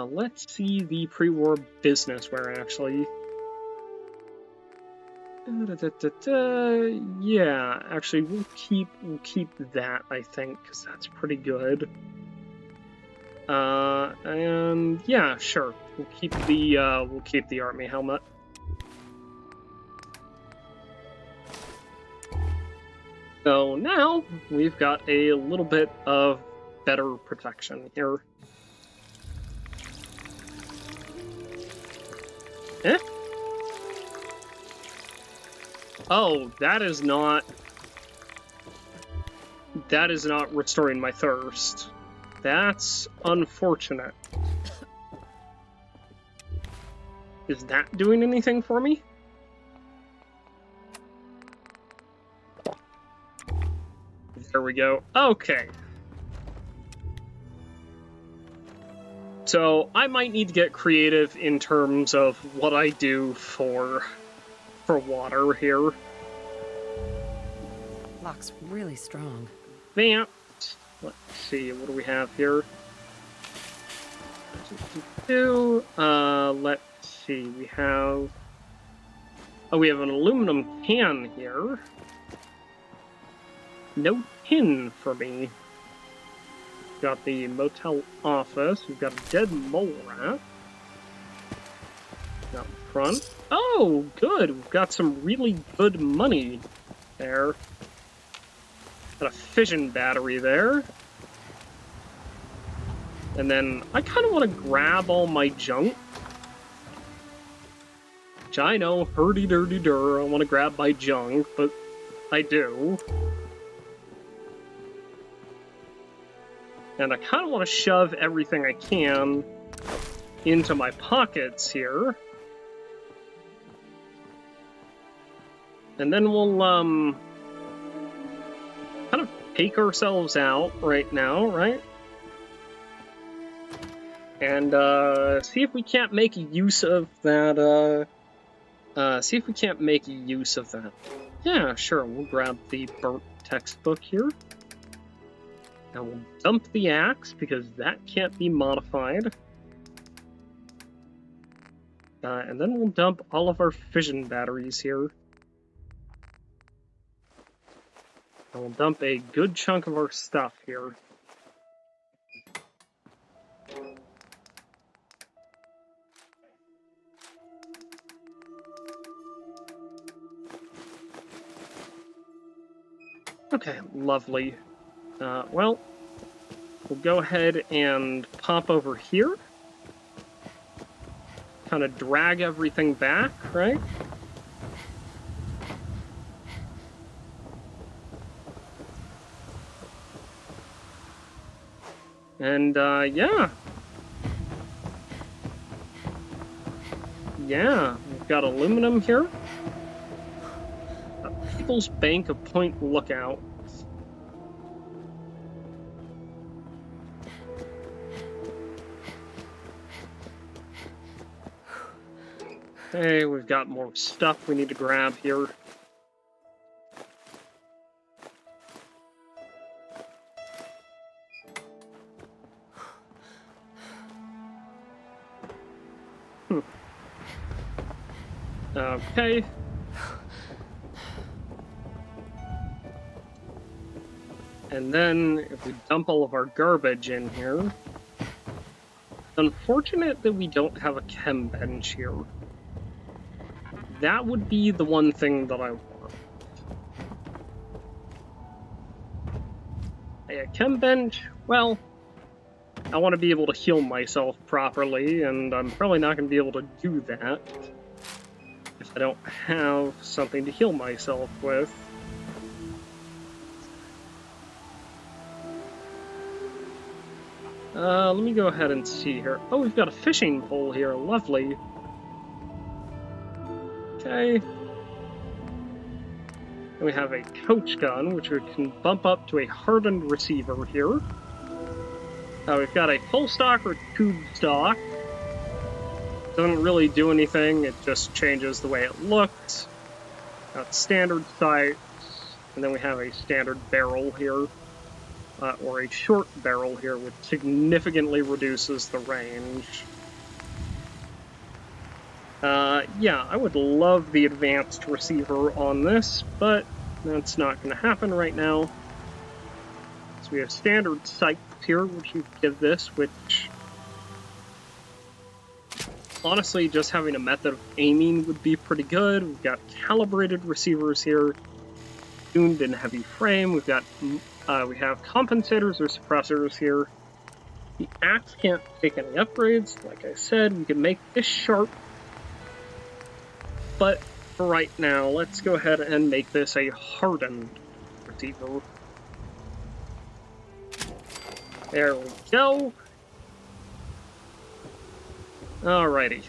Let's see the pre-war business wear, actually. Yeah, actually, we'll keep that, I think, because that's pretty good. And yeah, sure, we'll keep the army helmet. So now we've got a little bit of better protection here. Eh? Oh, that is not restoring my thirst. That's unfortunate. Is that doing anything for me? There we go. Okay. So I might need to get creative in terms of what I do for water here. Lock's really strong. Let's see, what do we have here? Let's see, we have an aluminum can here. No tin for me. Got the motel office. We've got a dead mole rat. Out front. Oh, good. We've got some really good money there. Got a fission battery there. And then I kind of want to grab all my junk. Which I know, hurdy-durdy-dur, I want to grab my junk, but I do. And I kind of want to shove everything I can into my pockets here. And then we'll, kind of take ourselves out right now, right? And, see if we can't make use of that, Yeah, sure, we'll grab the burnt textbook here. And we'll dump the axe, because that can't be modified. And then we'll dump all of our fission batteries here. And we'll dump a good chunk of our stuff here. Okay, lovely. Well, we'll go ahead and pop over here. kind of drag everything back, right? And, yeah. Yeah, we've got aluminum here. People's Bank of Point Lookout. Hey, we've got more stuff we need to grab here. Okay. And then, if we dump all of our garbage in here... It's unfortunate that we don't have a chem bench here. That would be the one thing that I want. A chem bench? Well, I want to be able to heal myself properly, and I'm probably not going to be able to do that if I don't have something to heal myself with. Let me go ahead and see here. Oh, we've got a fishing pole here. Lovely. Okay. And we have a coach gun, which we can bump up to a hardened receiver here. We've got a full stock or tube stock. Doesn't really do anything, it just changes the way it looks. Got standard sights, and then we have a standard barrel here. Or a short barrel here, which significantly reduces the range. Yeah, I would love the advanced receiver on this, but that's not going to happen right now. So we have standard sights here, which you give this, which... honestly, just having a method of aiming would be pretty good. We've got calibrated receivers here, tuned and heavy frame. We have compensators or suppressors here. The axe can't take any upgrades. Like I said, we can make this sharp. But for right now, let's go ahead and make this a hardened receiver. There we go. Alrighty.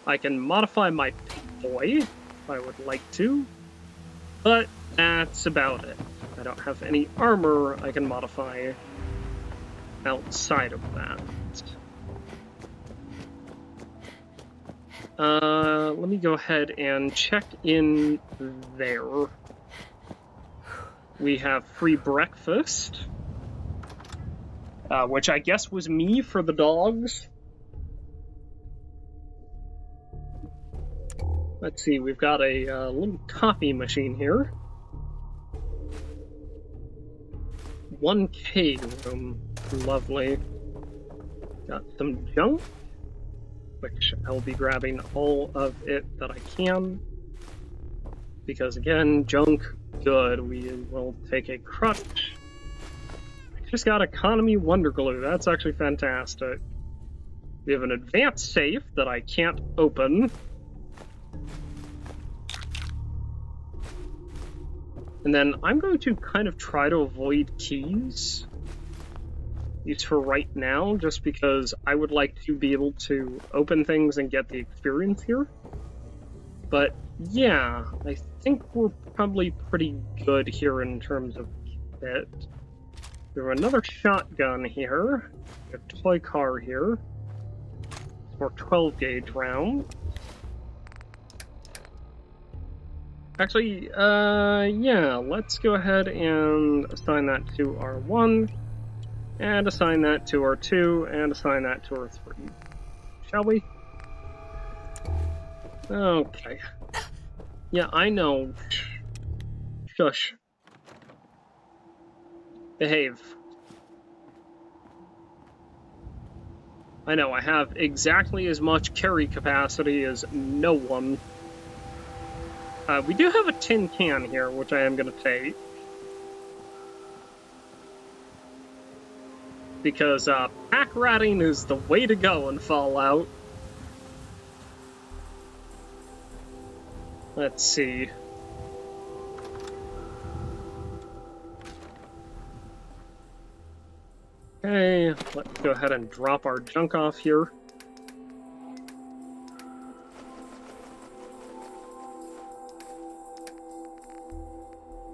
I can modify my boy if I would like to, but that's about it. I don't have any armor I can modify outside of that. Let me go ahead and check in there. We have free breakfast, which I guess was me for the dogs. Let's see, we've got a little coffee machine here. 1K room, lovely. Got some junk, which I'll be grabbing all of it that I can. Because again, junk, good. We will take a crutch. I just got economy wonder glue, that's actually fantastic. We have an advanced safe that I can't open. And then I'm going to kind of try to avoid keys, at least for right now, just because I would like to be able to open things and get the experience here. But yeah, I think we're probably pretty good here in terms of kit. We have another shotgun here, a toy car here, more 12 gauge round. Actually, yeah, let's go ahead and assign that to R1, and assign that to R2, and assign that to R3. Shall we? Okay. Yeah, I know. Shush. Behave. I know, I have exactly as much carry capacity as no one. We do have a tin can here, which I am going to take. because pack ratting is the way to go in Fallout. Let's see. Okay, let's go ahead and drop our junk off here.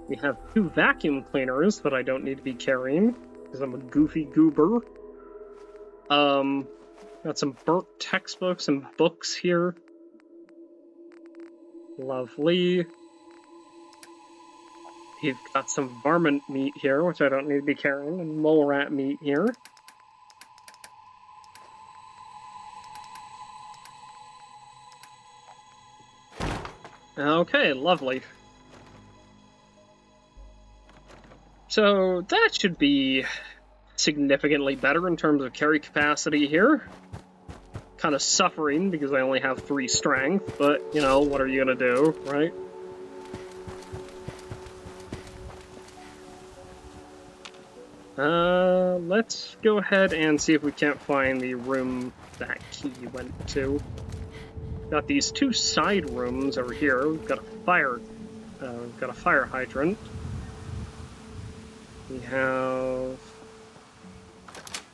We have 2 vacuum cleaners that I don't need to be carrying, because I'm a goofy goober. Got some burnt textbooks and books here. Lovely. We've got some varmint meat here, which I don't need to be carrying, and mole rat meat here. Okay, lovely. So that should be significantly better in terms of carry capacity here. Kind of suffering because I only have 3 strength, but, you know, what are you gonna do, right? Let's go ahead and see if we can't find the room that key went to. Got these 2 side rooms over here. We've got a fire hydrant. We have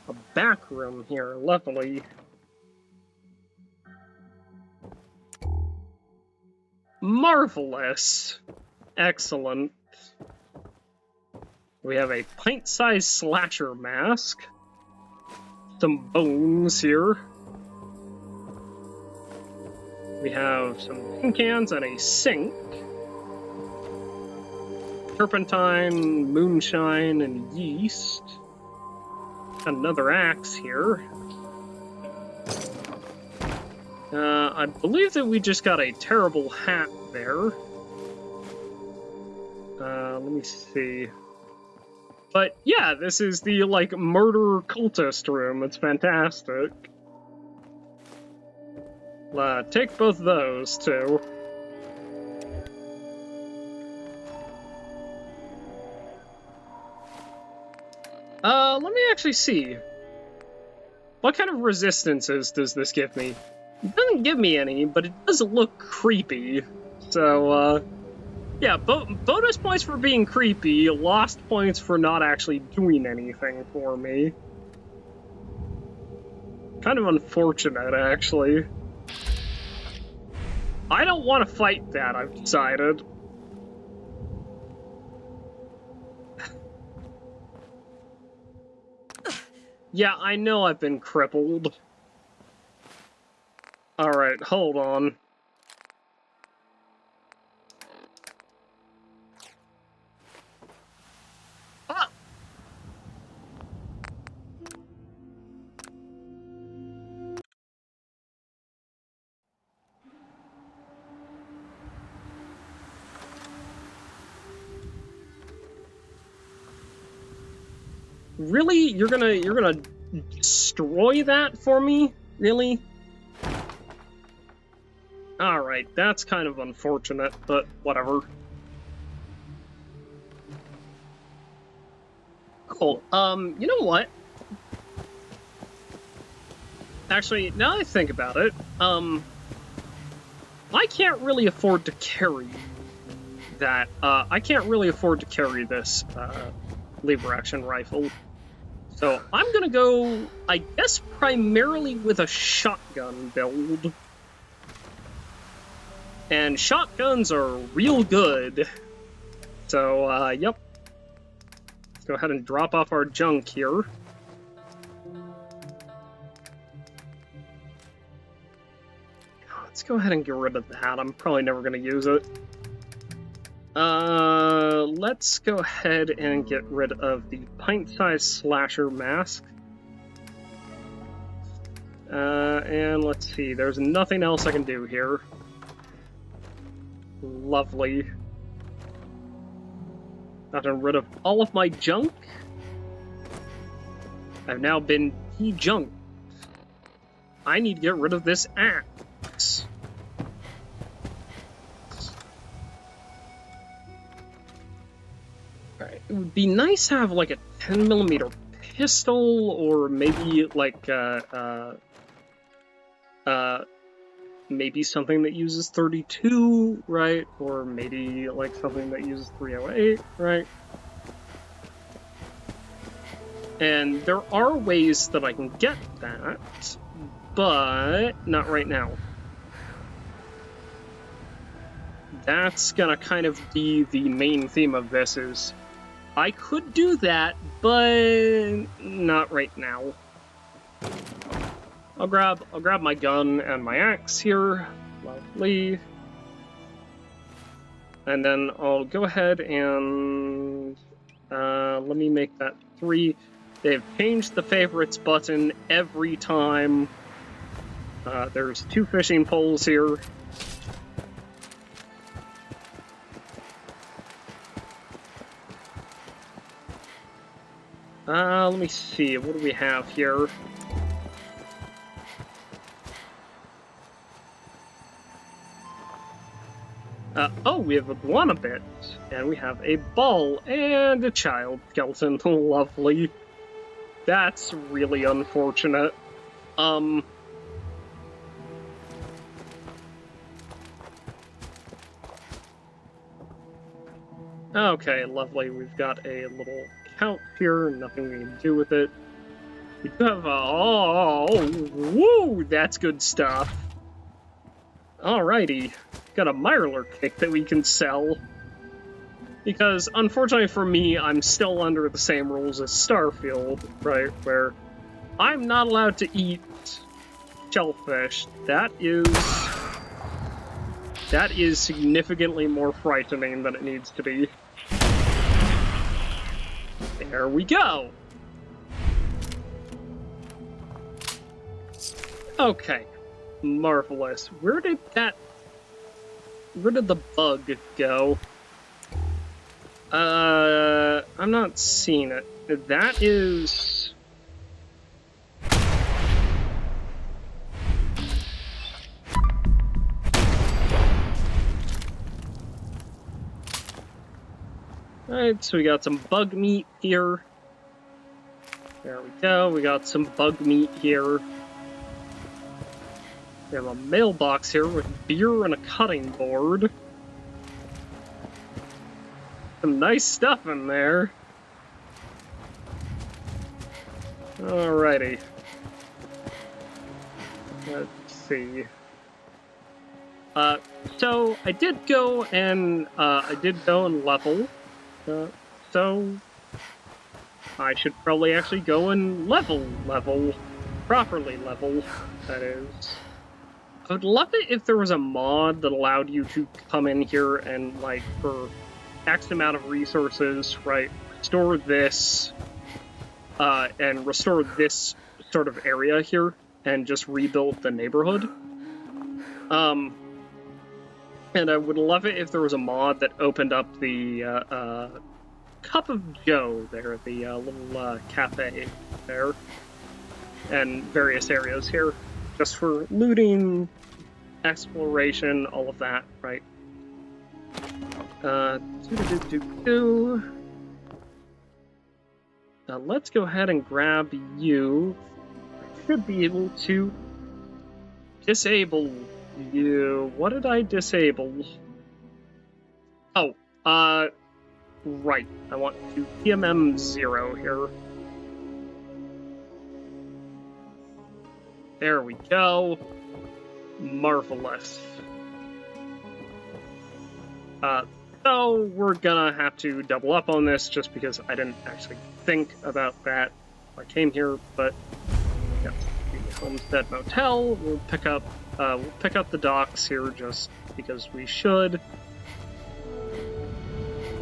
a back room here, lovely. Marvelous! Excellent. We have a pint-sized slasher mask. Some bones here. We have some tin cans and a sink. Turpentine, moonshine, and yeast. Another axe here. I believe that we just got a terrible hat there. Let me see. But yeah, this is the, like, murder cultist room. It's fantastic. Take both those, too. Let me actually see. What kind of resistances does this give me? It doesn't give me any, but it does look creepy. So, yeah, bonus points for being creepy, lost points for not actually doing anything for me. Kind of unfortunate, actually. I don't want to fight that, I've decided. Yeah, I know I've been crippled. Alright, hold on. Ah! Really? You're gonna destroy that for me? Really? Alright, that's kind of unfortunate, but whatever. Cool. You know what? Actually, now that I think about it, I can't really afford to carry that. I can't really afford to carry this, lever-action rifle. So I'm gonna go, I guess, primarily with a shotgun build. And shotguns are real good. So, yep. Let's go ahead and drop off our junk here. Let's go ahead and get rid of that. I'm probably never gonna use it. Let's go ahead and get rid of the pint-sized slasher mask. And let's see, there's nothing else I can do here. Lovely. Gotten rid of all of my junk. I've now been de-junked. I need to get rid of this axe. Alright, it would be nice to have like a 10mm pistol, or maybe like maybe something that uses 32, right? Or maybe like something that uses 308, right? And there are ways that I can get that, but not right now. That's gonna kind of be the main theme of this, is I could do that, but not right now. I'll grab my gun and my axe here. Lovely. And then I'll go ahead and let me make that 3. They've changed the favorites button every time. There's 2 fishing poles here. Let me see, what do we have here? Oh, we have a iguana bit, and we have a ball and a child skeleton. Lovely. That's really unfortunate. Okay, lovely. We've got a little count here, nothing we can do with it. We do have a... Oh, woo! That's good stuff. Alrighty. Got a Mirelurk cake that we can sell. Because, unfortunately for me, I'm still under the same rules as Starfield, right? Where I'm not allowed to eat shellfish. That is significantly more frightening than it needs to be. There we go! Okay. Marvelous. Where did the bug go? I'm not seeing it. That is... Alright, so we got some bug meat here. There we go, we got some bug meat here. We have a mailbox here with beer and a cutting board. Some nice stuff in there. Alrighty. Let's see. So I did go and level. So I should probably actually go and level, properly level, that is. I would love it if there was a mod that allowed you to come in here and, like, for X amount of resources, right, restore this, and restore this sort of area here, and just rebuild the neighborhood. And I would love it if there was a mod that opened up the, Cup of Joe there, the, little, cafe there, and various areas here, just for looting, exploration, all of that, right? Now let's go ahead and grab you. I should be able to disable you. What did I disable? Oh, right. I want to PMM 0 here. There we go. Marvelous. So we're gonna have to double up on this just because I didn't actually think about that when I came here, but yeah, the Homestead Motel. We'll pick up the docks here just because we should.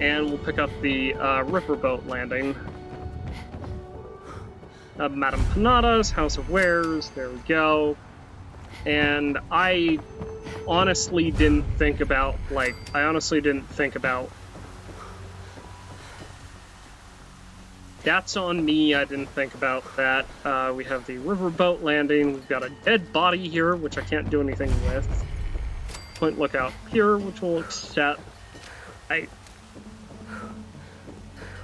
And we'll pick up the riverboat landing. Madame Panada's House of Wares, there we go. And I honestly didn't think about, that's on me, I didn't think about that. We have the riverboat landing, we've got a dead body here, which I can't do anything with. Point lookout here, which we'll accept.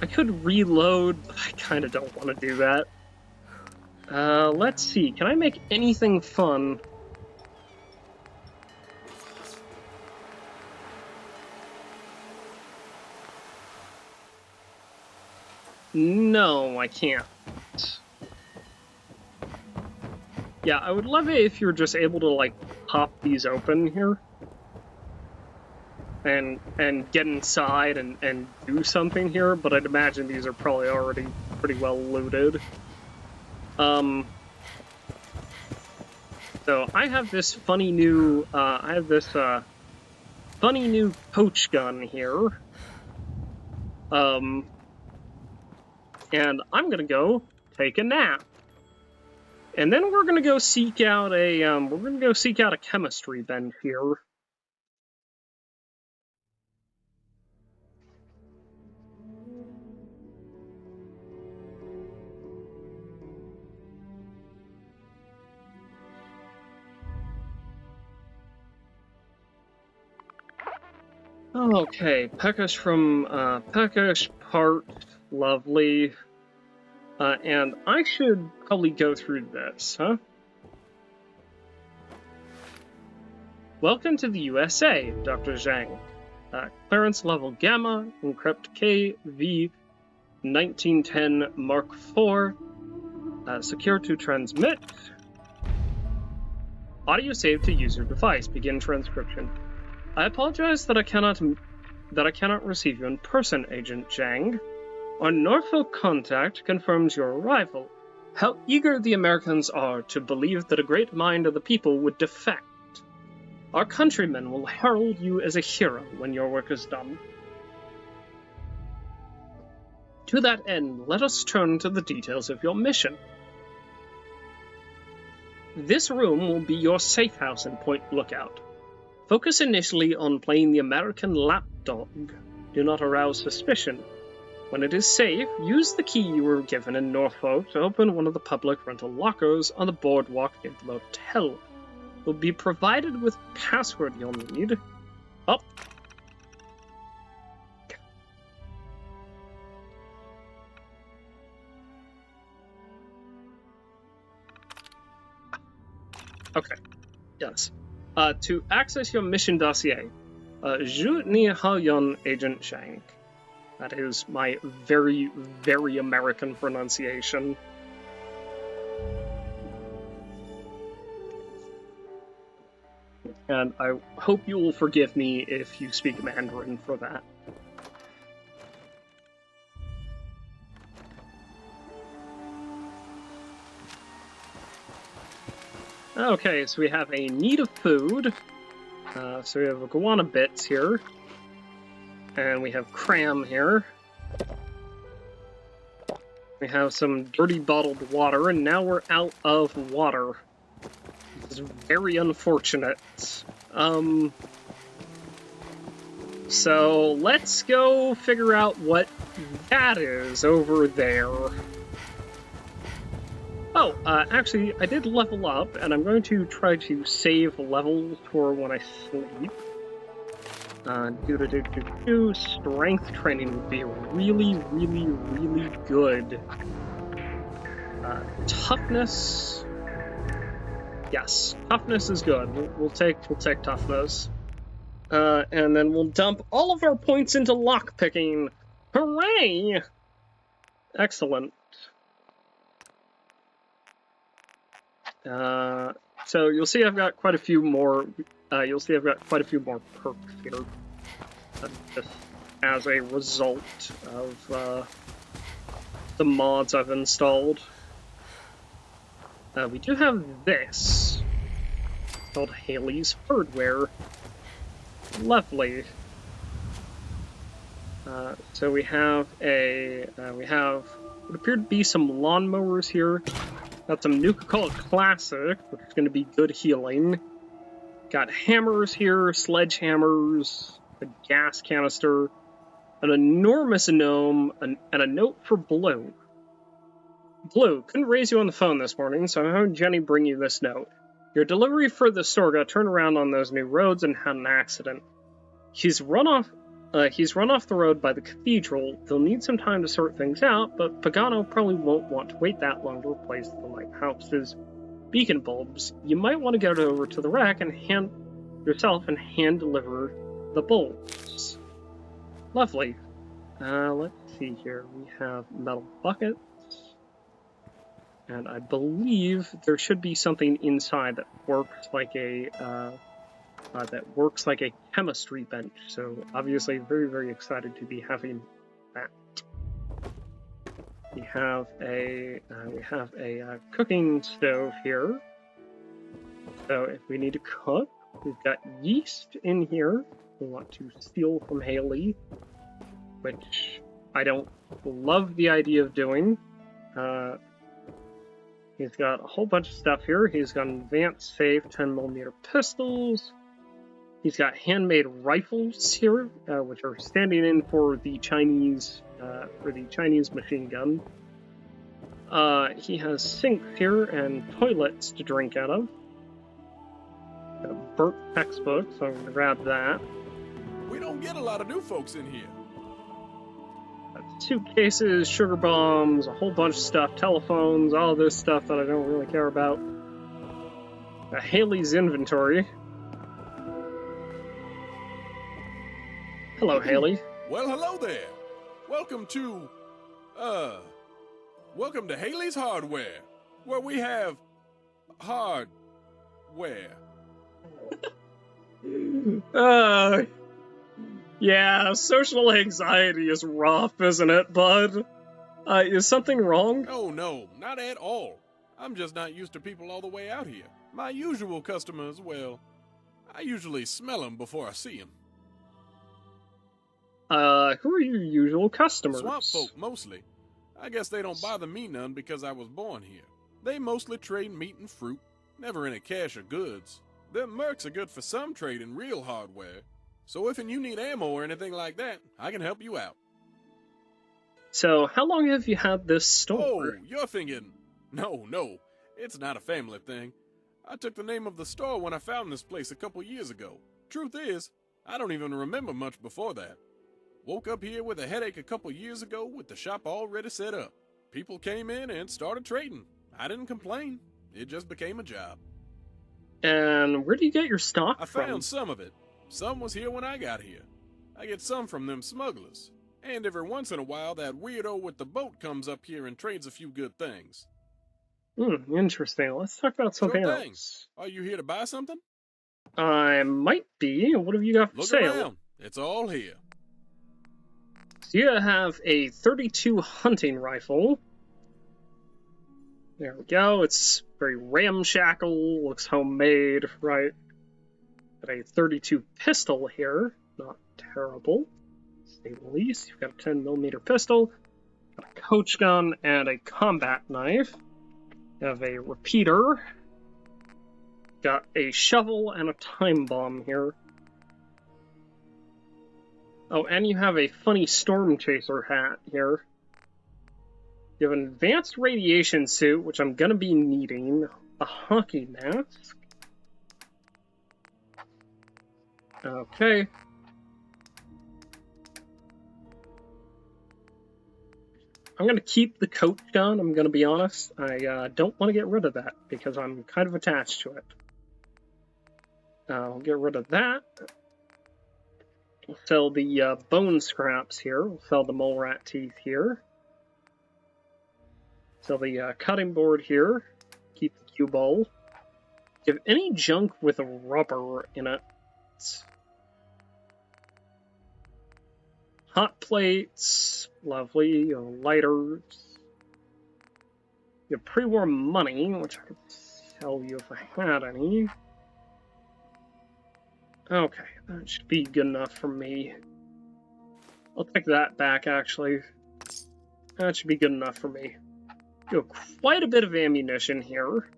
I could reload, but I kind of don't want to do that. Let's see. Can I make anything fun? No, I can't. Yeah, I would love it if you're just able to, like, pop these open here. And get inside and do something here, but I'd imagine these are probably already pretty well looted. So I have this funny new, funny new poach gun here. And I'm gonna go take a nap. And then we're gonna go seek out a chemistry bench here. Okay, Peckish from Peckish part, lovely. And I should probably go through this, huh? Welcome to the USA, Dr. Zhang. Clearance level Gamma, encrypt KV 1910 Mark IV. Secure to transmit. Audio saved to user device. Begin transcription. I apologize that I cannot receive you in person, Agent Zhang. Our Norfolk contact confirms your arrival. How eager the Americans are to believe that a great mind of the people would defect. Our countrymen will herald you as a hero when your work is done. To that end, let us turn to the details of your mission. This room will be your safe house in Point Lookout. Focus initially on playing the American lapdog. Do not arouse suspicion. When it is safe, use the key you were given in Norfolk to open one of the public rental lockers on the boardwalk near the motel. You'll be provided with password you'll need. Up. Okay. Yes. To access your mission dossier, Zhu Ni Haoyun Agent Zhang. That is my very, very American pronunciation. And I hope you will forgive me if you speak Mandarin for that. Okay, so we have a need of food. So we have iguana bits here. And we have cram here. We have some dirty bottled water, and now we're out of water. This is very unfortunate. So let's go figure out what that is over there. Oh, actually, I did level up, and I'm going to try to save levels for when I sleep. Strength training would be really, really, really good. Toughness. Yes, toughness is good. We'll take toughness. And then we'll dump all of our points into lockpicking. Hooray! Excellent. So you'll see I've got quite a few more. Perks here, just as a result of the mods I've installed. We do have this. It's called Haley's Hardware. Lovely. So we have what appear to be some lawnmowers here. Got some Nuka-Cola Classic, which is going to be good healing. Got hammers here, sledgehammers, a gas canister, an enormous gnome, and a note for Blue. Blue, couldn't raise you on the phone this morning, so I'm having Jenny bring you this note. Your delivery for the store got turned around on those new roads and had an accident. He's run off He's run off the road by the cathedral. They'll need some time to sort things out, but Pagano probably won't want to wait that long to replace the lighthouse's beacon bulbs. You might want to go over to the rack and hand deliver the bulbs. Lovely. Let's see here. We have metal buckets. And I believe there should be something inside that works like a chemistry bench. So obviously, very, very excited to be having that. We have a cooking stove here. So if we need to cook, we've got yeast in here. We want to steal from Haley, which I don't love the idea of doing. He's got a whole bunch of stuff here. He's got an advanced safe 10mm pistols. He's got handmade rifles here, which are standing in for the Chinese machine gun. He has sinks here and toilets to drink out of. Got a burnt textbook, so I'm gonna grab that. We don't get a lot of new folks in here. Suitcases, sugar bombs, a whole bunch of stuff, telephones, all this stuff that I don't really care about. Haley's inventory. Hello, Haley. Well, hello there. Welcome to Haley's Hardware, where we have hardware. Yeah, social anxiety is rough, isn't it, bud? Is something wrong? Oh, no, not at all. I'm just not used to people all the way out here. My usual customers, well, I usually smell them before I see them. Who are your usual customers? Swamp folk, mostly. I guess they don't bother me none because I was born here. They mostly trade meat and fruit, never any cash or goods. Them mercs are good for some trade in real hardware. So if you need ammo or anything like that, I can help you out. So how long have you had this store? Oh, you're thinking, no, it's not a family thing. I took the name of the store when I found this place a couple years ago. Truth is, I don't even remember much before that. Woke up here with a headache a couple years ago with the shop already set up. People came in and started trading. I didn't complain. It just became a job. And where do you get your stock from? I found some of it. Some was here when I got here. I get some from them smugglers. And every once in a while, that weirdo with the boat comes up here and trades a few good things. Interesting. Let's talk about something else. Are you here to buy something? I might be. What have you got for sale? Look around. It's all here. So you have a 32 hunting rifle. There we go. It's very ramshackle, looks homemade, right? Got a 32 pistol here. Not terrible, to say the least. You've got a 10mm pistol, got a coach gun, and a combat knife. You have a repeater. Got a shovel and a time bomb here. Oh, and you have a funny storm chaser hat here. You have an advanced radiation suit, which I'm gonna be needing. A hockey mask. Okay. I'm gonna keep the coach gun, I'm gonna be honest. I don't want to get rid of that, because I'm kind of attached to it. I'll get rid of that. We'll sell the bone scraps here. We'll sell the mole rat teeth here. Sell the cutting board here. Keep the cue bowl. Do you have any junk with a rubber in it? Hot plates. Lovely. Lighters. You have pre-war money, which I could sell you if I had any. Okay, that should be good enough for me. I'll take that back, actually. That should be good enough for me. You have quite a bit of ammunition here.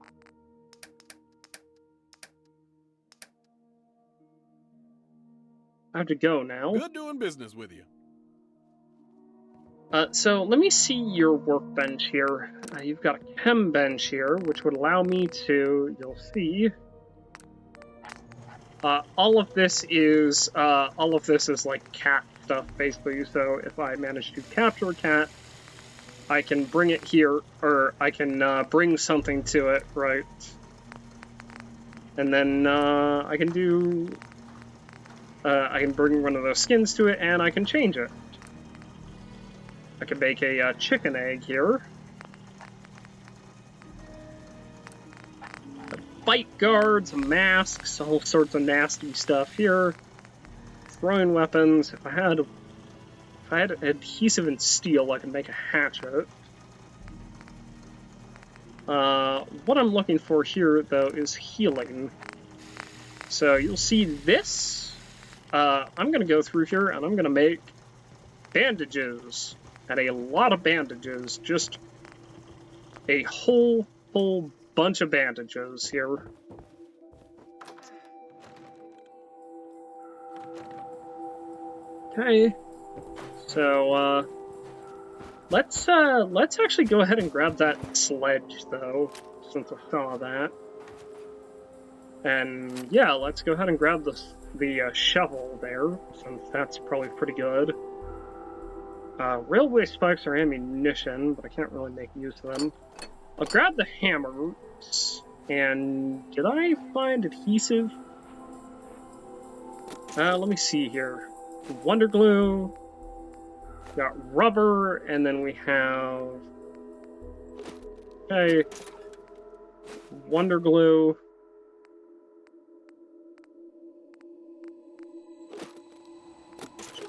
I have to go now. Good doing business with you. So let me see your workbench here. You've got a chem bench here, which would allow me to, you'll see, all of this is like cat stuff, basically. So if I manage to capture a cat, I can bring it here, or I can bring something to it, right? And then I can do... I can bring one of those skins to it, and I can change it. I can make a chicken egg here. Bite guards, masks, all sorts of nasty stuff here. Throwing weapons. If I had adhesive and steel, I could make a hatchet. What I'm looking for here, though, is healing. So you'll see this. I'm gonna go through here and I'm gonna make bandages. And a lot of bandages. Just a whole bunch of bandages here. Okay. So, let's actually go ahead and grab that sledge, though, since I saw that. And, yeah, let's go ahead and grab the shovel there, since that's probably pretty good. Railway spikes are ammunition, but I can't really make use of them. I'll grab the hammer, and did I find adhesive? Let me see here. Wonder glue, got rubber, and then we have... Okay. Wonder glue.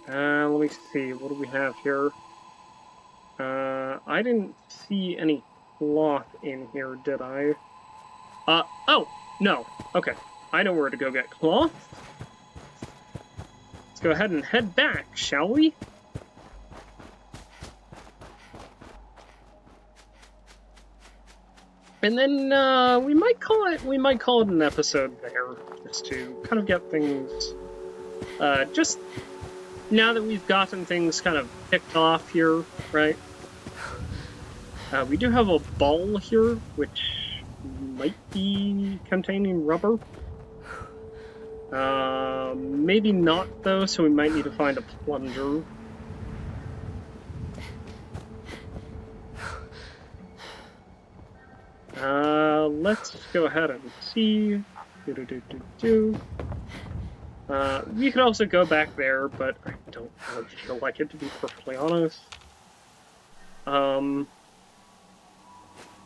Let me see, what do we have here? I didn't see any cloth in here, did I? Oh, no. Okay, I know where to go get cloth. Let's go ahead and head back, shall we? And then, we might call it an episode there, just to kind of get things, just now that we've gotten things kind of picked off here, right? We do have a ball here, which might be containing rubber. Maybe not, though, so we might need to find a plunger. Let's go ahead and see. We could also go back there, but I don't really feel like it, to be perfectly honest.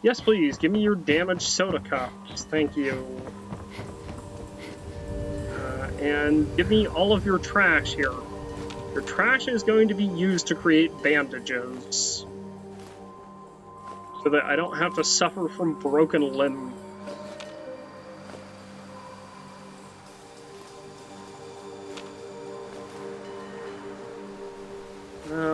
Yes, please, give me your damaged soda cups. Thank you. And give me all of your trash here. Your trash is going to be used to create bandages, so that I don't have to suffer from broken limbs.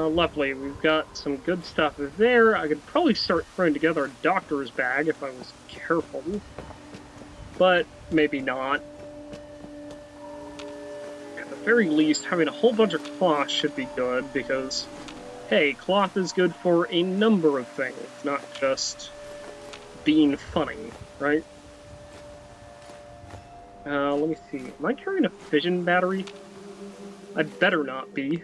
Lovely, we've got some good stuff there. I could probably start throwing together a doctor's bag if I was careful, but maybe not. At the very least, having a whole bunch of cloth should be good, because, hey, cloth is good for a number of things, not just being funny, right? Let me see. Am I carrying a fission battery? I better not be.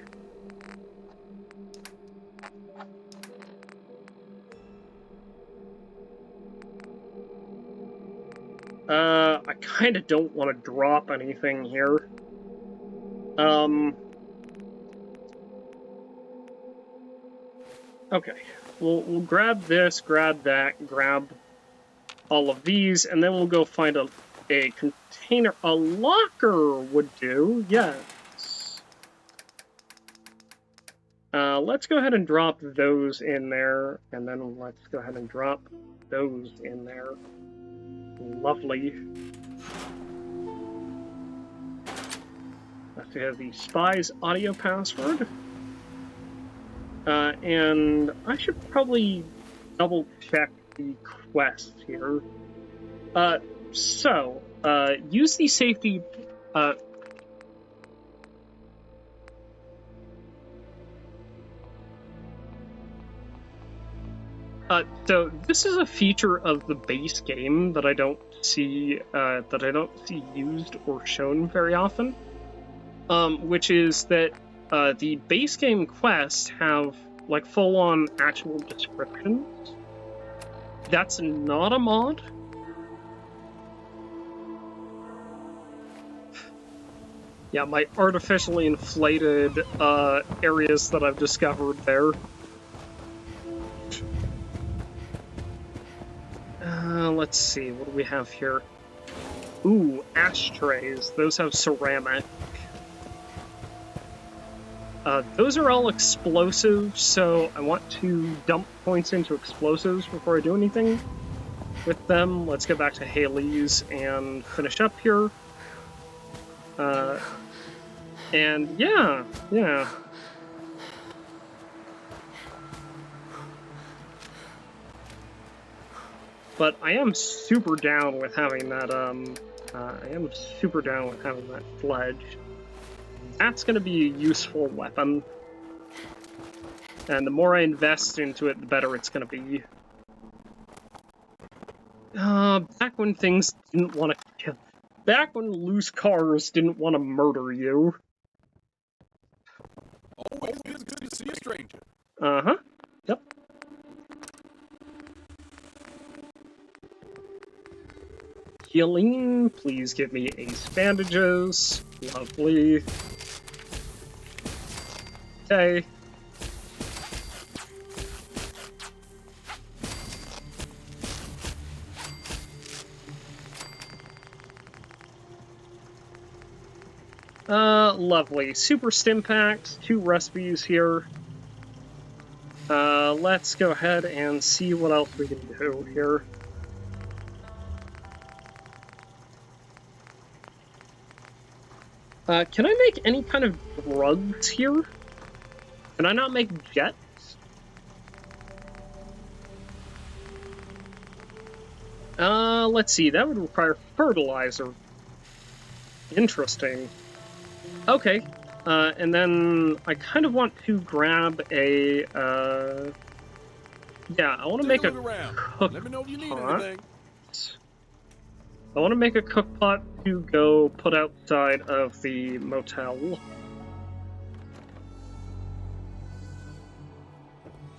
I kinda don't want to drop anything here. Okay. We'll grab this, grab that, grab all of these, and then we'll go find a container. A locker would do, yes. Let's go ahead and drop those in there, and then let's go ahead and drop those in there. Lovely. Let's have the spy's audio password. And I should probably double check the quest here. Use the safety, so this is a feature of the base game that I don't see used or shown very often. Which is that the base game quests have, like, full-on actual descriptions. That's not a mod. Yeah, my artificially inflated areas that I've discovered there. Let's see, what do we have here? Ooh, ashtrays. Those have ceramic. Those are all explosives, so I want to dump points into explosives before I do anything with them. Let's go back to Haley's and finish up here. And yeah. But I am super down with having that, sledge. That's gonna be a useful weapon. And the more I invest into it, the better it's gonna be. Back when things didn't want to kill. Back when loose cars didn't want to murder you. Always good to see a stranger. Uh-huh. Yep. Healing, please give me ace bandages. Lovely. Okay. Lovely. Super stim packs, 2 recipes here. Let's go ahead and see what else we can do here. Can I make any kind of drugs here? Can I not make jets? Let's see, that would require fertilizer. Interesting. Okay, and then I kind of want to grab a, yeah, I want to make a cook Let me know if you need pot. anything. I want to make a cook pot to go put outside of the motel.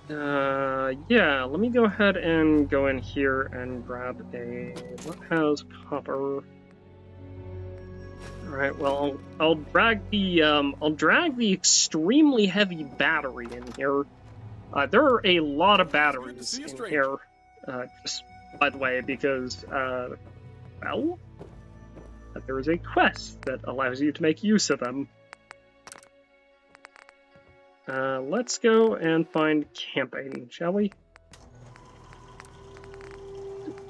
Yeah, let me go ahead and go in here and grab a... What has copper? Alright, well, I'll drag the extremely heavy battery in here. There are a lot of batteries in here, just by the way, because, well, there is a quest that allows you to make use of them. Let's go and find camping, shall we?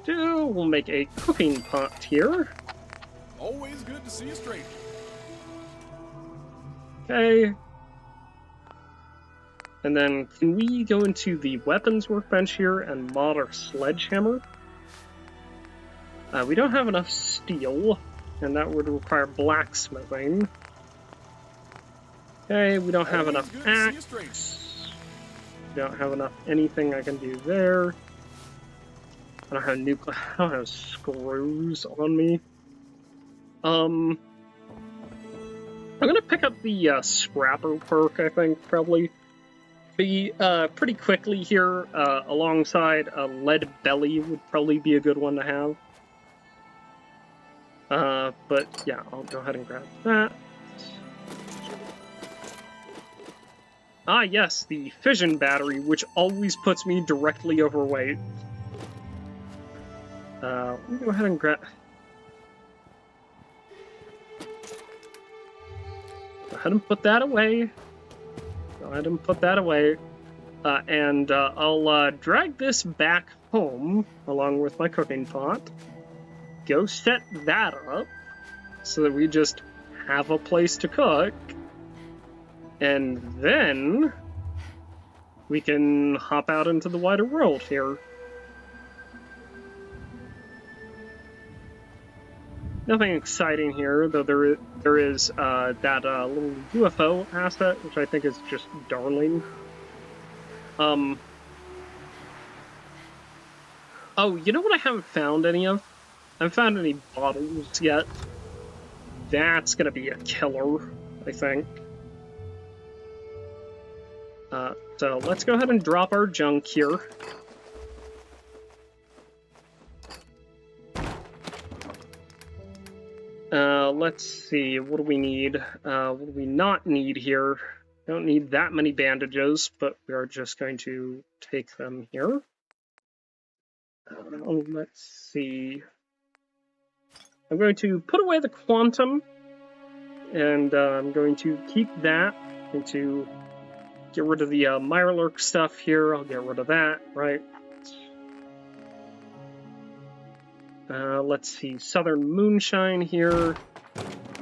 We'll make a cooking pot here. Always good to see a stranger. Okay. And then, can we go into the weapons workbench here and mod our sledgehammer? We don't have enough steel, and that would require blacksmithing. Okay, we don't have enough axe. We don't have enough anything I can do there. I don't have screws on me. I'm gonna pick up the scrapper perk, I think, probably. Pretty quickly here, alongside a lead belly would probably be a good one to have. But yeah, I'll go ahead and grab that. Ah, yes, the fission battery, which always puts me directly overweight. Let me go ahead and grab... Go ahead and put that away. And I'll drag this back home, along with my cooking pot. Go set that up, so that we just have a place to cook. And then we can hop out into the wider world here. Nothing exciting here, though there is that little UFO asset, which I think is just darling. Oh, you know what I haven't found any of? I haven't found any bottles yet. That's gonna be a killer, I think. So let's go ahead and drop our junk here. Let's see, what do we need? What do we not need here? Don't need that many bandages, but we are just going to take them here. Let's see. I'm going to put away the quantum, and I'm going to keep that. I'm going to get rid of the Mirelurk stuff here. I'll get rid of that, right? Let's see, Southern Moonshine here.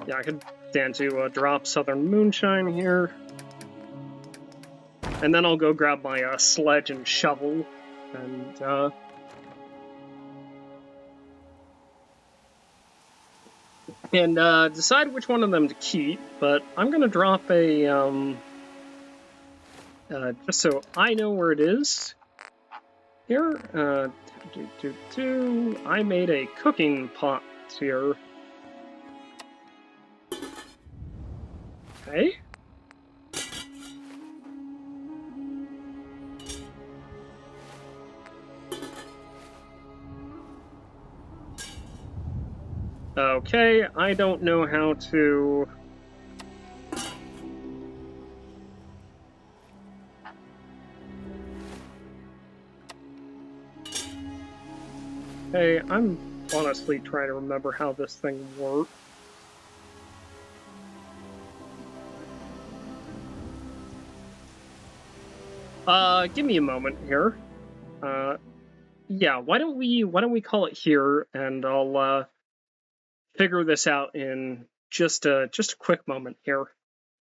Yeah, I could stand to drop Southern Moonshine here. And then I'll go grab my sledge and shovel, and decide which one of them to keep. But I'm gonna drop a just so I know where it is. Here, I made a cooking pot here. Okay. Okay, I don't know how to... Hey, I'm honestly trying to remember how this thing works. Give me a moment here. Yeah, why don't we call it here, and I'll figure this out in just a quick moment here.